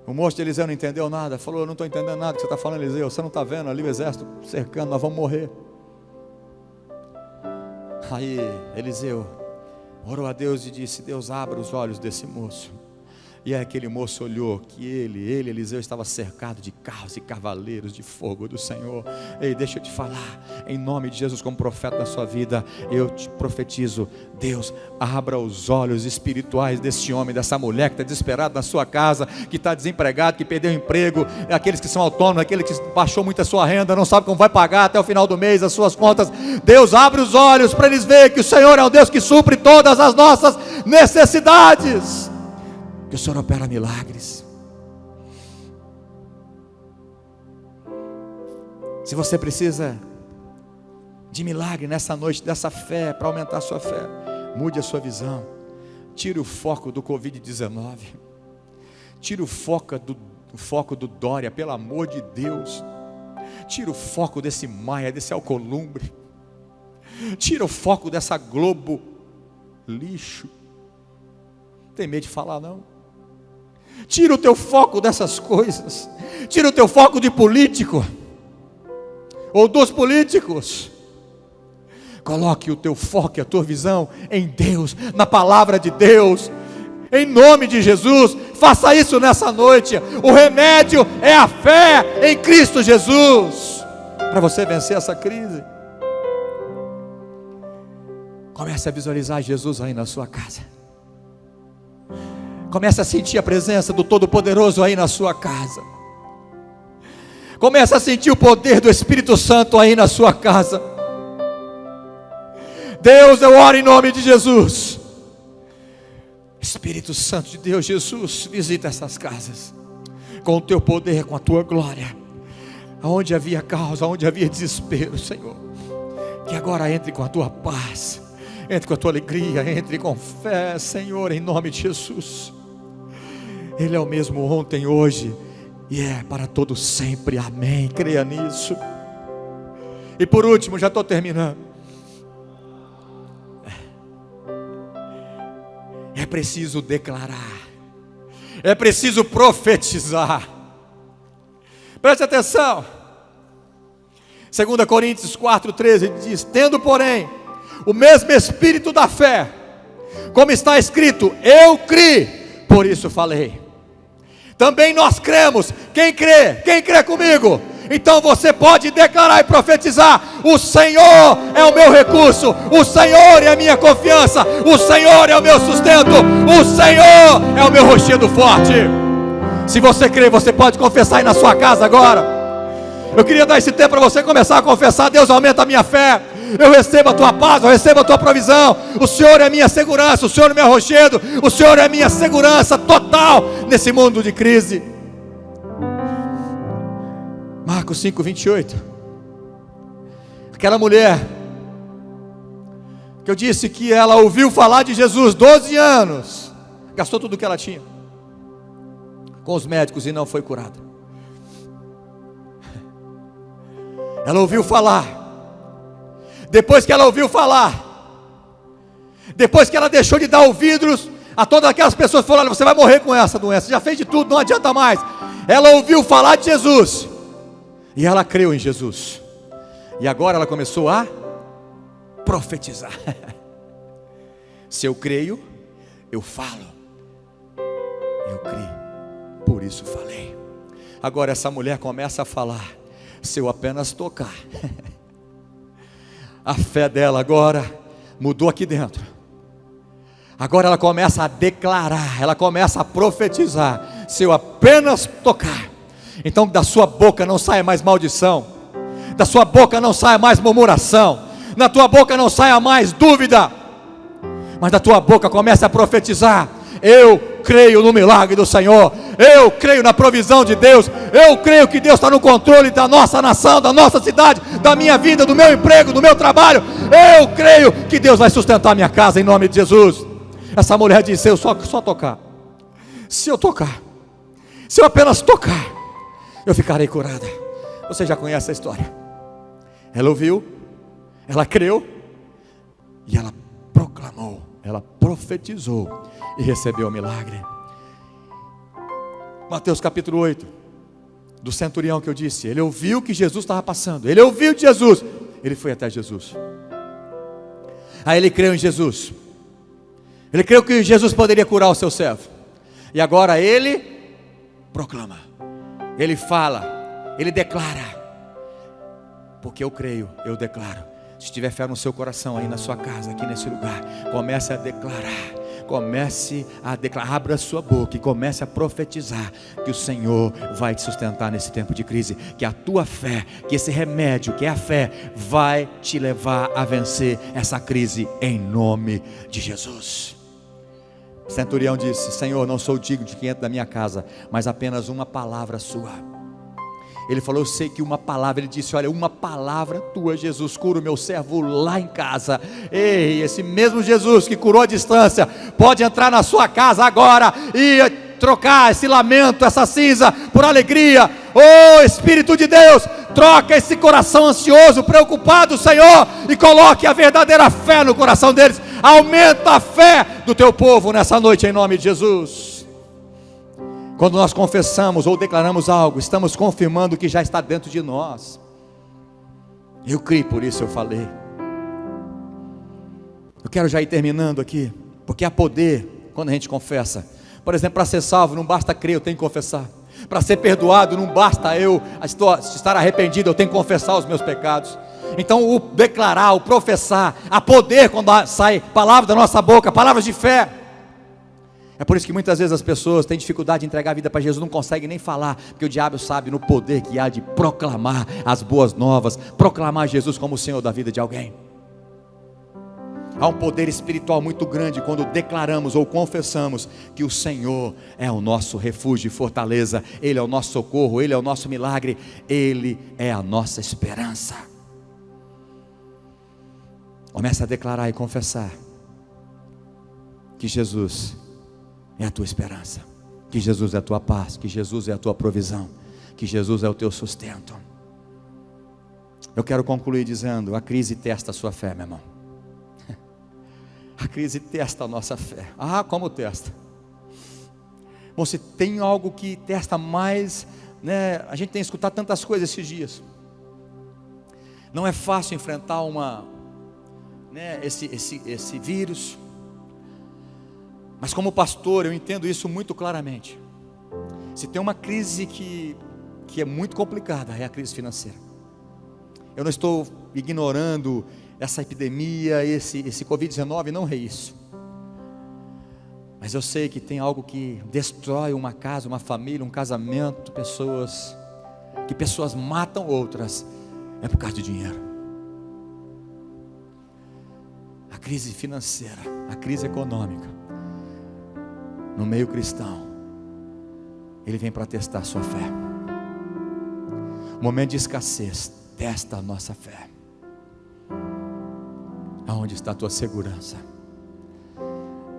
A: O moço de Eliseu não entendeu nada, falou: eu não estou entendendo nada que você está falando, Eliseu, você não está vendo ali o exército cercando, nós vamos morrer. Aí Eliseu orou a Deus e disse: Deus, abra os olhos desse moço. E aí aquele moço olhou que ele, Eliseu, estava cercado de carros e cavaleiros de fogo do Senhor. Ei, deixa eu te falar, em nome de Jesus, como profeta da sua vida, eu te profetizo: Deus, abra os olhos espirituais desse homem, dessa mulher que está desesperado na sua casa, que está desempregado, que perdeu o emprego, aqueles que são autônomos, aquele que baixou muito a sua renda, não sabe como vai pagar até o final do mês as suas contas. Deus, abre os olhos para eles verem que o Senhor é um Deus que supre todas as nossas necessidades, que o Senhor opera milagres. Se você precisa de milagre nessa noite, dessa fé, para aumentar a sua fé, mude a sua visão, tire o foco do Covid-19, tire o foco do Dória, pelo amor de Deus, tire o foco desse Maia, desse Alcolumbre, tira o foco dessa Globo lixo. Tem medo de falar não? Tira o teu foco dessas coisas, tira o teu foco de político, ou dos políticos. Coloque o teu foco e a tua visão em Deus, na palavra de Deus, em nome de Jesus. Faça isso nessa noite. O remédio é a fé em Cristo Jesus, para você vencer essa crise. Comece a visualizar Jesus aí na sua casa. Comece a sentir a presença do Todo-Poderoso aí na sua casa. Comece a sentir o poder do Espírito Santo aí na sua casa. Deus, eu oro em nome de Jesus. Espírito Santo de Deus, Jesus, visita essas casas com o teu poder, com a tua glória. Aonde havia caos, aonde havia desespero, Senhor, que agora entre com a tua paz, entre com a tua alegria, entre com fé, Senhor, em nome de Jesus. Ele é o mesmo ontem, hoje e é para todo sempre, amém. Creia nisso. E por último, já estou terminando, é preciso declarar, é preciso profetizar. Preste atenção, 2 Coríntios 4,13 diz: tendo porém o mesmo espírito da fé, como está escrito, eu criei, por isso falei. Também nós cremos. Quem crê? Quem crê comigo? Então você pode declarar e profetizar: o Senhor é o meu recurso, o Senhor é a minha confiança, o Senhor é o meu sustento, o Senhor é o meu rochedo forte. Se você crê, você pode confessar aí na sua casa agora. Eu queria dar esse tempo para você começar a confessar: Deus, aumenta a minha fé, eu recebo a tua paz, eu recebo a tua provisão. O Senhor é a minha segurança, o Senhor é o meu rochedo, o Senhor é a minha segurança total nesse mundo de crise. Marcos 5:28. Aquela mulher que eu disse que ela ouviu falar de Jesus, 12 anos, gastou tudo o que ela tinha com os médicos e não foi curada. Ela ouviu falar. Depois que ela ouviu falar, depois que ela deixou de dar ouvidos a todas aquelas pessoas que falaram: você vai morrer com essa doença, já fez de tudo, não adianta mais. Ela ouviu falar de Jesus e ela creu em Jesus. E agora ela começou a profetizar. Se eu creio, eu falo. Eu creio, por isso falei. Agora essa mulher começa a falar: se eu apenas tocar. A fé dela agora mudou aqui dentro. Agora ela começa a declarar, ela começa a profetizar: se eu apenas tocar. Então da sua boca não saia mais maldição, da sua boca não saia mais murmuração, na tua boca não saia mais dúvida, mas da tua boca começa a profetizar: eu creio no milagre do Senhor, eu creio na provisão de Deus, eu creio que Deus está no controle da nossa nação, da nossa cidade, da minha vida, do meu emprego, do meu trabalho. Eu creio que Deus vai sustentar a minha casa em nome de Jesus. Essa mulher disse: eu só tocar. Se eu tocar, se eu apenas tocar, eu ficarei curada. Você já conhece a história. Ela ouviu, ela creu e ela proclamou, ela profetizou e recebeu o milagre. Mateus capítulo 8, do centurião que eu disse, ele ouviu que Jesus estava passando, ele ouviu de Jesus, ele foi até Jesus. Aí ele creu em Jesus, ele creu que Jesus poderia curar o seu servo. E agora ele proclama, ele fala, ele declara. Porque eu creio, eu declaro. Se tiver fé no seu coração, aí na sua casa, aqui nesse lugar, comece a declarar. Comece a declarar, abra a sua boca e comece a profetizar que o Senhor vai te sustentar nesse tempo de crise, que a tua fé, que esse remédio, que é a fé, vai te levar a vencer essa crise em nome de Jesus. O centurião disse: Senhor, não sou digno de que entre na minha casa, mas apenas uma palavra sua. Ele falou: eu sei que uma palavra, ele disse: olha, uma palavra tua, Jesus, cura o meu servo lá em casa. Ei, esse mesmo Jesus que curou a distância, pode entrar na sua casa agora e trocar esse lamento, essa cinza, por alegria. Oh Espírito de Deus, troca esse coração ansioso, preocupado, Senhor, e coloque a verdadeira fé no coração deles. Aumenta a fé do teu povo nessa noite, em nome de Jesus. Quando nós confessamos ou declaramos algo, estamos confirmando que já está dentro de nós. Eu creio, por isso eu falei. Eu quero já ir terminando aqui, porque há poder quando a gente confessa. Por exemplo, para ser salvo não basta crer, eu tenho que confessar. Para ser perdoado não basta eu estar arrependido, eu tenho que confessar os meus pecados. Então o declarar, o professar, há poder quando sai palavra da nossa boca, palavras de fé. É por isso que muitas vezes as pessoas têm dificuldade de entregar a vida para Jesus, não conseguem nem falar, porque o diabo sabe no poder que há de proclamar as boas novas, proclamar Jesus como o Senhor da vida de alguém. Há um poder espiritual muito grande quando declaramos ou confessamos que o Senhor é o nosso refúgio e fortaleza, Ele é o nosso socorro, Ele é o nosso milagre, Ele é a nossa esperança. Comece a declarar e confessar que Jesus é a tua esperança, que Jesus é a tua paz, que Jesus é a tua provisão, que Jesus é o teu sustento. Eu quero concluir dizendo: a crise testa a sua fé, meu irmão. A crise testa a nossa fé. Ah, como testa? Bom, se tem algo que testa mais, né? A gente tem escutado tantas coisas esses dias. Não é fácil enfrentar esse vírus. Mas como pastor, eu entendo isso muito claramente. Se tem uma crise que é muito complicada, é a crise financeira. Eu não estou ignorando essa epidemia, esse Covid-19, não é isso. Mas eu sei que tem algo que destrói uma casa, uma família, um casamento, pessoas matam outras, é por causa de dinheiro. A crise financeira, a crise econômica, no meio cristão, ele vem para testar a sua fé. O momento de escassez testa a nossa fé. Aonde está a tua segurança?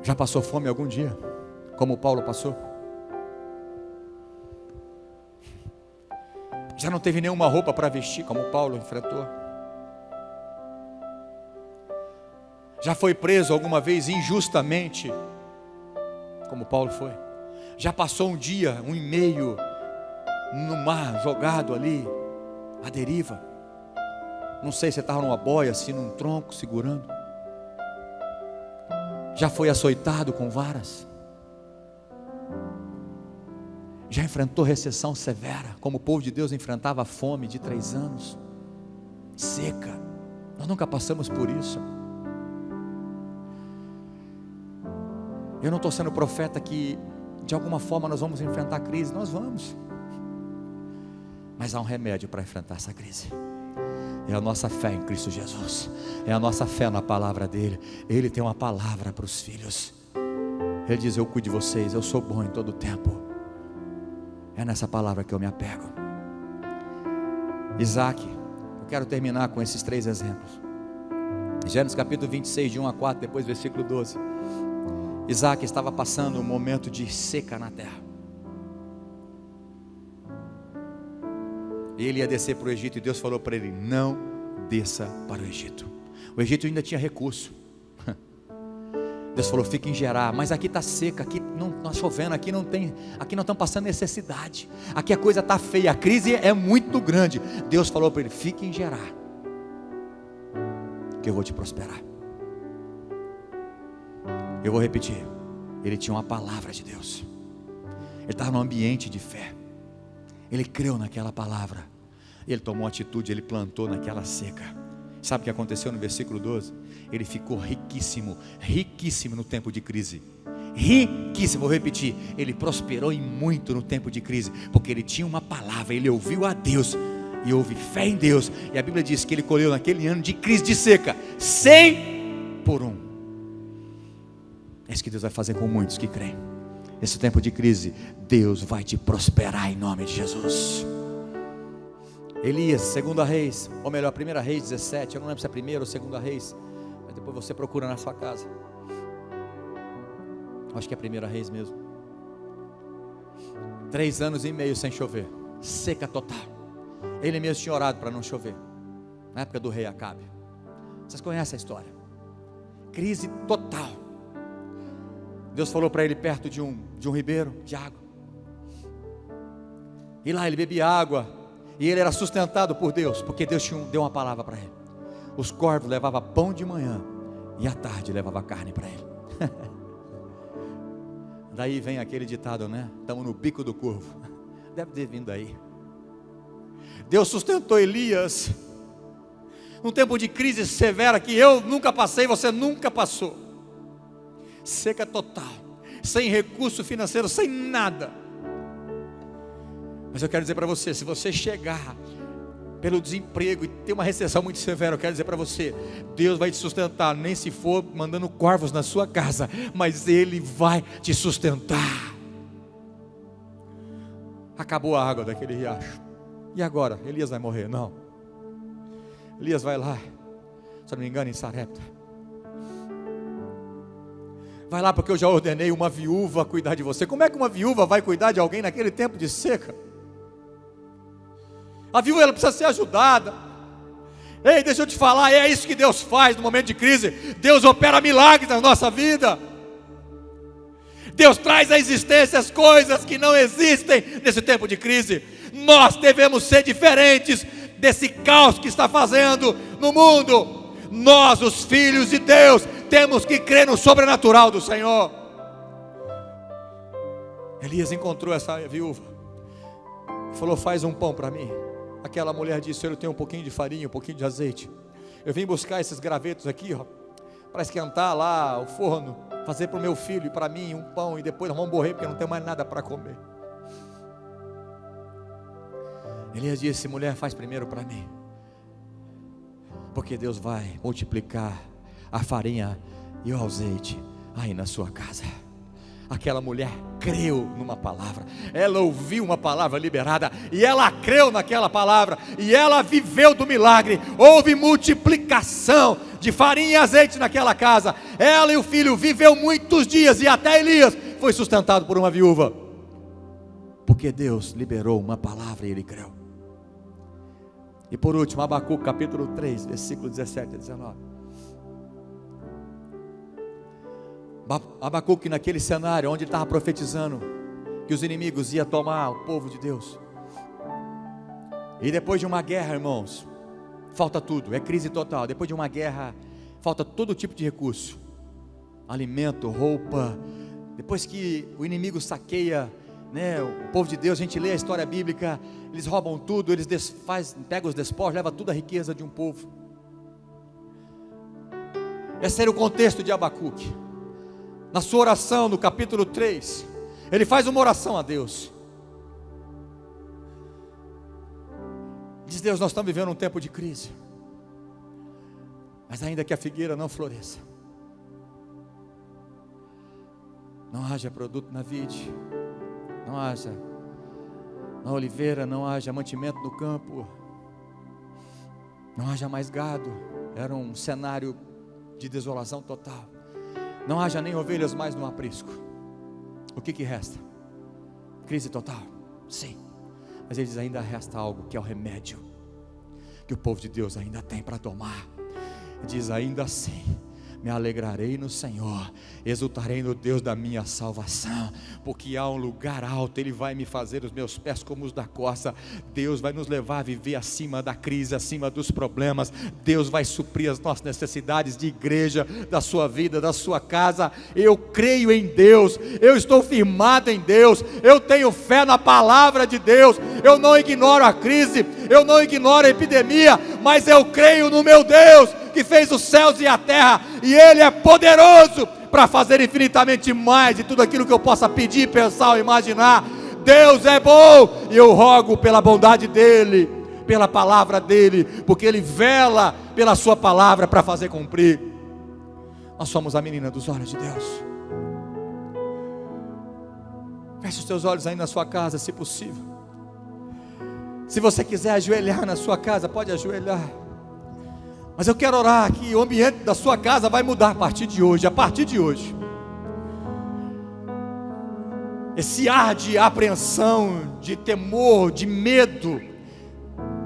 A: Já passou fome algum dia, como Paulo passou? Já não teve nenhuma roupa para vestir, como Paulo enfrentou? Já foi preso alguma vez injustamente, como Paulo foi? Já passou um dia, um e meio no mar, jogado ali, à deriva? Não sei se estava numa boia, assim, num tronco, segurando. Já foi açoitado com varas? Já enfrentou recessão severa, como o povo de Deus enfrentava a fome de 3 anos, seca? Nós nunca passamos por isso. Eu não estou sendo profeta que de alguma forma nós vamos enfrentar a crise. Nós vamos. Mas há um remédio para enfrentar essa crise. É a nossa fé em Cristo Jesus. É a nossa fé na palavra dele. Ele tem uma palavra para os filhos. Ele diz: eu cuido de vocês, eu sou bom em todo o tempo. É nessa palavra que eu me apego. Isaac, eu quero terminar com esses 3 exemplos. Gênesis capítulo 26, de 1 a 4, depois versículo 12. Isaac estava passando um momento de seca na terra. Ele ia descer para o Egito e Deus falou para ele: não desça para o Egito. O Egito ainda tinha recurso. Deus falou: fica em Gerar, mas aqui está seca, aqui não está chovendo, aqui não estamos passando necessidade, aqui a coisa está feia, a crise é muito grande. Deus falou para ele: fique em Gerar, que eu vou te prosperar. Eu vou repetir, ele tinha uma palavra de Deus. Ele estava num ambiente de fé. Ele creu naquela palavra. Ele tomou atitude, ele plantou naquela seca. Sabe o que aconteceu no versículo 12? Ele ficou riquíssimo, riquíssimo no tempo de crise. Riquíssimo, vou repetir. Ele prosperou em muito no tempo de crise, porque ele tinha uma palavra, ele ouviu a Deus e houve fé em Deus. E a Bíblia diz que ele colheu naquele ano de crise, de seca, 100 por 1. É isso que Deus vai fazer com muitos que creem. Esse tempo de crise, Deus vai te prosperar em nome de Jesus. Elias, 2 Reis, ou melhor, 1 Reis 17, eu não lembro se é 1 ou 2 Reis, mas depois você procura na sua casa. Acho que é 1 Reis mesmo. 3 anos e meio sem chover, seca total. Ele mesmo tinha orado para não chover, na época do rei Acabe. Vocês conhecem a história? Crise total. Deus falou para ele perto de um ribeiro de água. E lá ele bebia água. E ele era sustentado por Deus, porque Deus deu uma palavra para ele. Os corvos levavam pão de manhã, e à tarde levava carne para ele. Daí vem aquele ditado, né? Estamos no bico do corvo. Deve ter vindo aí. Deus sustentou Elias num tempo de crise severa que eu nunca passei, você nunca passou. Seca total, sem recurso financeiro, sem nada. Mas eu quero dizer para você, se você chegar pelo desemprego e ter uma recessão muito severa, eu quero dizer para você, Deus vai te sustentar, nem se for mandando corvos na sua casa, mas Ele vai te sustentar. Acabou a água daquele riacho. E agora? Elias vai morrer? Não. Elias vai lá, se não me engano, em Sarepta. Vai lá porque eu já ordenei uma viúva cuidar de você. Como é que uma viúva vai cuidar de alguém naquele tempo de seca? A viúva ela precisa ser ajudada. Ei, deixa eu te falar, é isso que Deus faz no momento de crise. Deus opera milagres na nossa vida. Deus traz à existência as coisas que não existem nesse tempo de crise. Nós devemos ser diferentes desse caos que está fazendo no mundo. Nós, os filhos de Deus, temos que crer no sobrenatural do Senhor. Elias encontrou essa viúva e falou: faz um pão para mim. Aquela mulher disse: Senhor, eu tenho um pouquinho de farinha, um pouquinho de azeite. Eu vim buscar esses gravetos aqui, ó, para esquentar lá o forno, fazer para o meu filho e para mim um pão, e depois nós vamos morrer porque não tem mais nada para comer. Elias disse: mulher, faz primeiro para mim, porque Deus vai multiplicar a farinha e o azeite aí na sua casa. Aquela mulher creu numa palavra, ela ouviu uma palavra liberada, e ela creu naquela palavra, e ela viveu do milagre. Houve multiplicação de farinha e azeite naquela casa. Ela e o filho viveu muitos dias, e até Elias foi sustentado por uma viúva, porque Deus liberou uma palavra e ele creu. E por último, Abacuque capítulo 3, versículo 17 a 19. Abacuque, naquele cenário onde ele estava profetizando que os inimigos iam tomar o povo de Deus, e depois de uma guerra, irmãos, falta tudo, é crise total. Depois de uma guerra, falta todo tipo de recurso, alimento, roupa. Depois que o inimigo saqueia, né, o povo de Deus, a gente lê a história bíblica, eles roubam tudo, eles pegam os despojos, levam toda a riqueza de um povo. Esse era o contexto de Abacuque. Na sua oração, no capítulo 3, ele faz uma oração a Deus. Diz: Deus, nós estamos vivendo um tempo de crise, mas ainda que a figueira não floresça, não haja produto na vide, não haja na oliveira, não haja mantimento no campo, não haja mais gado. Era um cenário de desolação total. Não haja nem ovelhas mais no aprisco. O que resta? Crise total? Sim. Mas ele diz: ainda resta algo, que é o remédio, que o povo de Deus ainda tem para tomar. Diz: ainda assim, Me alegrarei no Senhor, exultarei no Deus da minha salvação, porque há um lugar alto, Ele vai me fazer os meus pés como os da corça. Deus vai nos levar a viver acima da crise, acima dos problemas. Deus vai suprir as nossas necessidades de igreja, da sua vida, da sua casa. Eu creio em Deus, eu estou firmado em Deus, eu tenho fé na palavra de Deus. Eu não ignoro a crise, eu não ignoro a epidemia, mas eu creio no meu Deus, que fez os céus e a terra, e Ele é poderoso para fazer infinitamente mais de tudo aquilo que eu possa pedir, pensar ou imaginar. Deus é bom, e eu rogo pela bondade dEle, pela palavra dEle, porque Ele vela pela sua palavra para fazer cumprir. Nós somos a menina dos olhos de Deus. Feche os teus olhos aí na sua casa, se possível. Se você quiser ajoelhar na sua casa, pode ajoelhar. Mas eu quero orar que o ambiente da sua casa vai mudar a partir de hoje. A partir de hoje, esse ar de apreensão, de temor, de medo,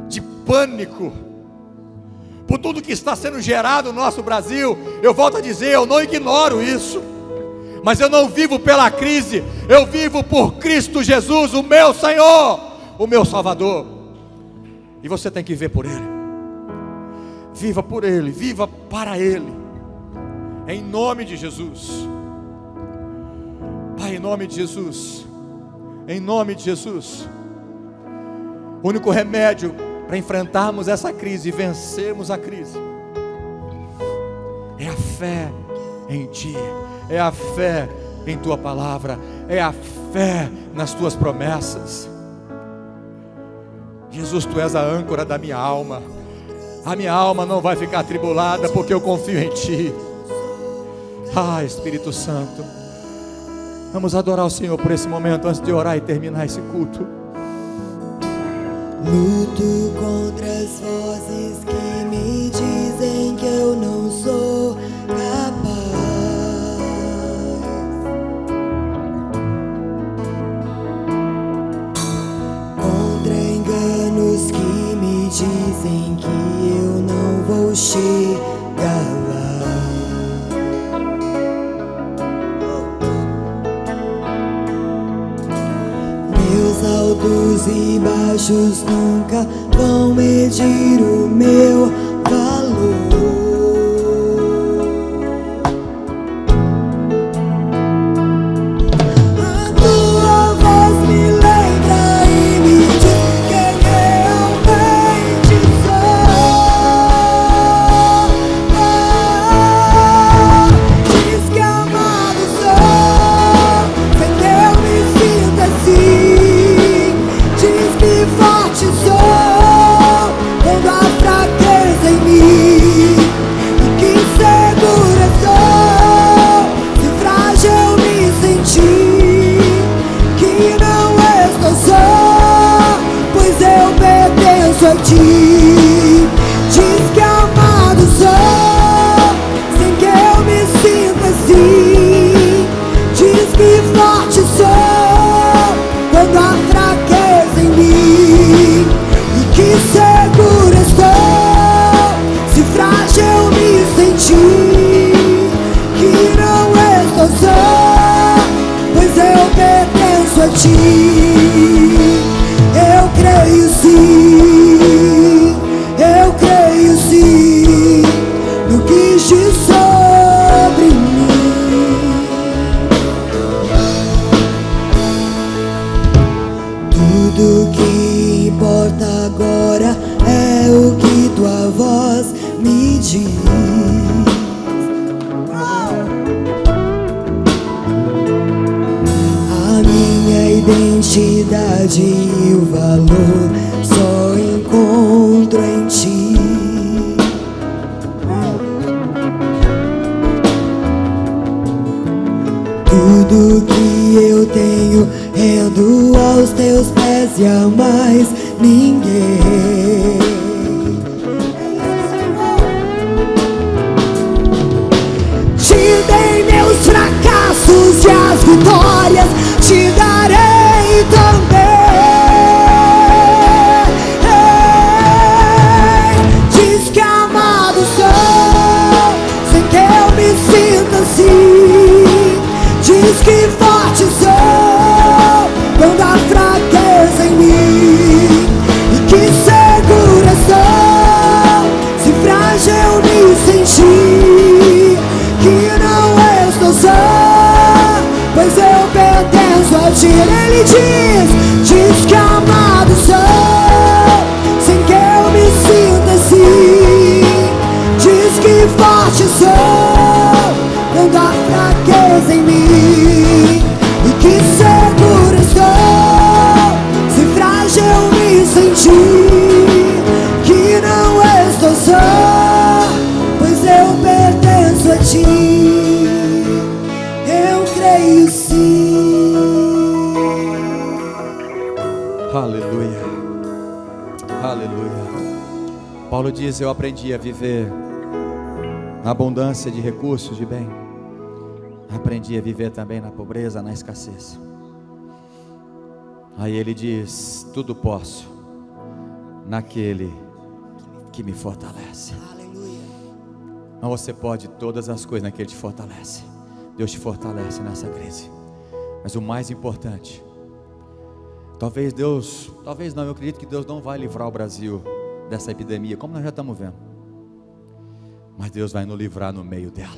A: de pânico, por tudo que está sendo gerado no nosso Brasil, eu volto a dizer, eu não ignoro isso, mas eu não vivo pela crise, eu vivo por Cristo Jesus, o meu Senhor, o meu Salvador, e você tem que viver por Ele. Viva por Ele, viva para Ele, em nome de Jesus. Pai, em nome de Jesus, em nome de Jesus, o único remédio para enfrentarmos essa crise e vencermos a crise é a fé em Ti, é a fé em Tua palavra, é a fé nas Tuas promessas. Jesus, Tu és a âncora da minha alma. A minha alma não vai ficar atribulada, porque eu confio em Ti. Ah, Espírito Santo, vamos adorar o Senhor por esse momento, antes de orar e terminar esse culto.
B: Luto contra as vozes que me dizem que eu não sou capaz. Contra enganos que me dizem que eu não vou chegar lá. Meus altos e baixos nunca vão medir o meu valor. A tua voz me lembra e me diz quem realmente sou. Diz que amado sou, sem que eu me sinta assim. Diz que forte sou, quando há fraqueza em mim. E que segura sou, se frágil eu me senti. Que não estou só, pois eu pertenço a Ti. Diz que amado sou, sem que eu me sinta assim. Diz que forte sou, quando há fraqueza em mim. E que segura estou, se frágil eu me senti. Que não estou só, pois eu pertenço a Ti. Eu creio sim, eu creio sim, no que diz sobre mim. Tudo que importa agora é o que Tua voz me diz. A minha identidade e o valor só encontro em Ti. Tudo que eu tenho rendo aos Teus pés e a mais ninguém. Te dei meus fracassos e as vitórias te darei também. Diz que amado sou, sem que eu me
A: Aleluia. Aleluia. Paulo diz: eu aprendi a viver na abundância de recursos, de bem. Aprendi a viver também na pobreza, na escassez. Aí ele diz: tudo posso naquele que me fortalece. Mas você pode todas as coisas naquele que te fortalece. Deus te fortalece nessa crise. Mas o mais importante, talvez não, eu acredito que Deus não vai livrar o Brasil dessa epidemia, como nós já estamos vendo. Mas Deus vai nos livrar no meio dela.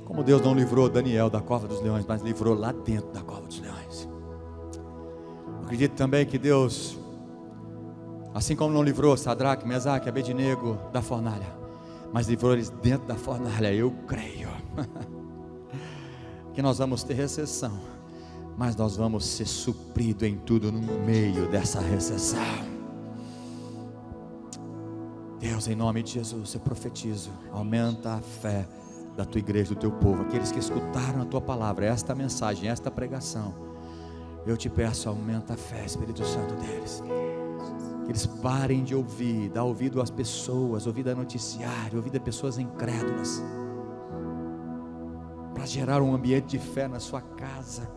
A: Como Deus não livrou Daniel da cova dos leões, mas livrou lá dentro da cova dos leões. Eu acredito também que Deus, assim como não livrou Sadraque, Mesaque, Abednego da fornalha, mas livrou eles dentro da fornalha, eu creio que nós vamos ter recessão, mas nós vamos ser supridos em tudo no meio dessa recessão. Deus, em nome de Jesus, eu profetizo, aumenta a fé da tua igreja, do teu povo, aqueles que escutaram a tua palavra, esta mensagem, esta pregação. Eu te peço, aumenta a fé, Espírito Santo deles, que eles parem de ouvir, dar ouvido às pessoas, ouvido a noticiário, ouvido a pessoas incrédulas, para gerar um ambiente de fé na sua casa,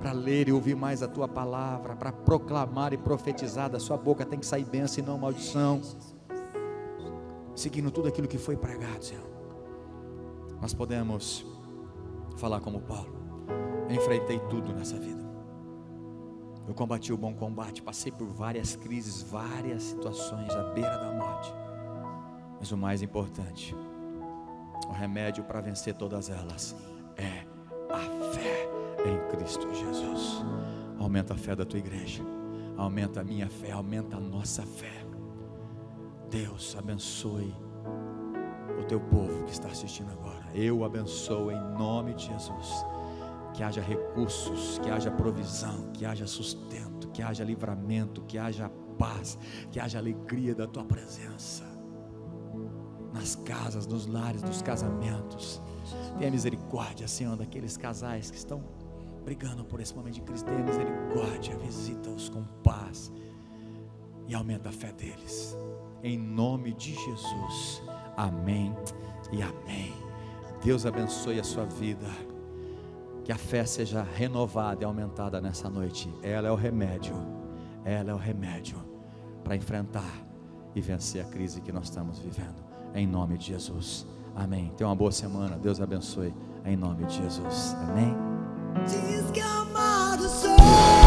A: para ler e ouvir mais a tua palavra, para proclamar e profetizar. Da sua boca tem que sair bênção e não maldição, seguindo tudo aquilo que foi pregado, Senhor. Nós podemos falar como Paulo: eu enfrentei tudo nessa vida, eu combati o bom combate, passei por várias crises, várias situações à beira da morte, mas o mais importante, o remédio para vencer todas elas é a fé em Cristo Jesus. Aumenta a fé da tua igreja, aumenta a minha fé, aumenta a nossa fé. Deus abençoe o teu povo que está assistindo agora. Eu abençoo em nome de Jesus. Que haja recursos, que haja provisão, que haja sustento, que haja livramento, que haja paz, que haja alegria da tua presença nas casas, nos lares, nos casamentos. Tenha misericórdia, Senhor, daqueles casais que estão brigando por esse momento de crise. Tenha misericórdia, visita-os com paz e aumenta a fé deles, em nome de Jesus. Amém e amém. Deus abençoe a sua vida. Que a fé seja renovada e aumentada nessa noite. Ela é o remédio. Ela é o remédio para enfrentar e vencer a crise que nós estamos vivendo. Em nome de Jesus. Amém. Tenha uma boa semana. Deus abençoe. Em nome de Jesus. Amém.
B: Diz que amado sou.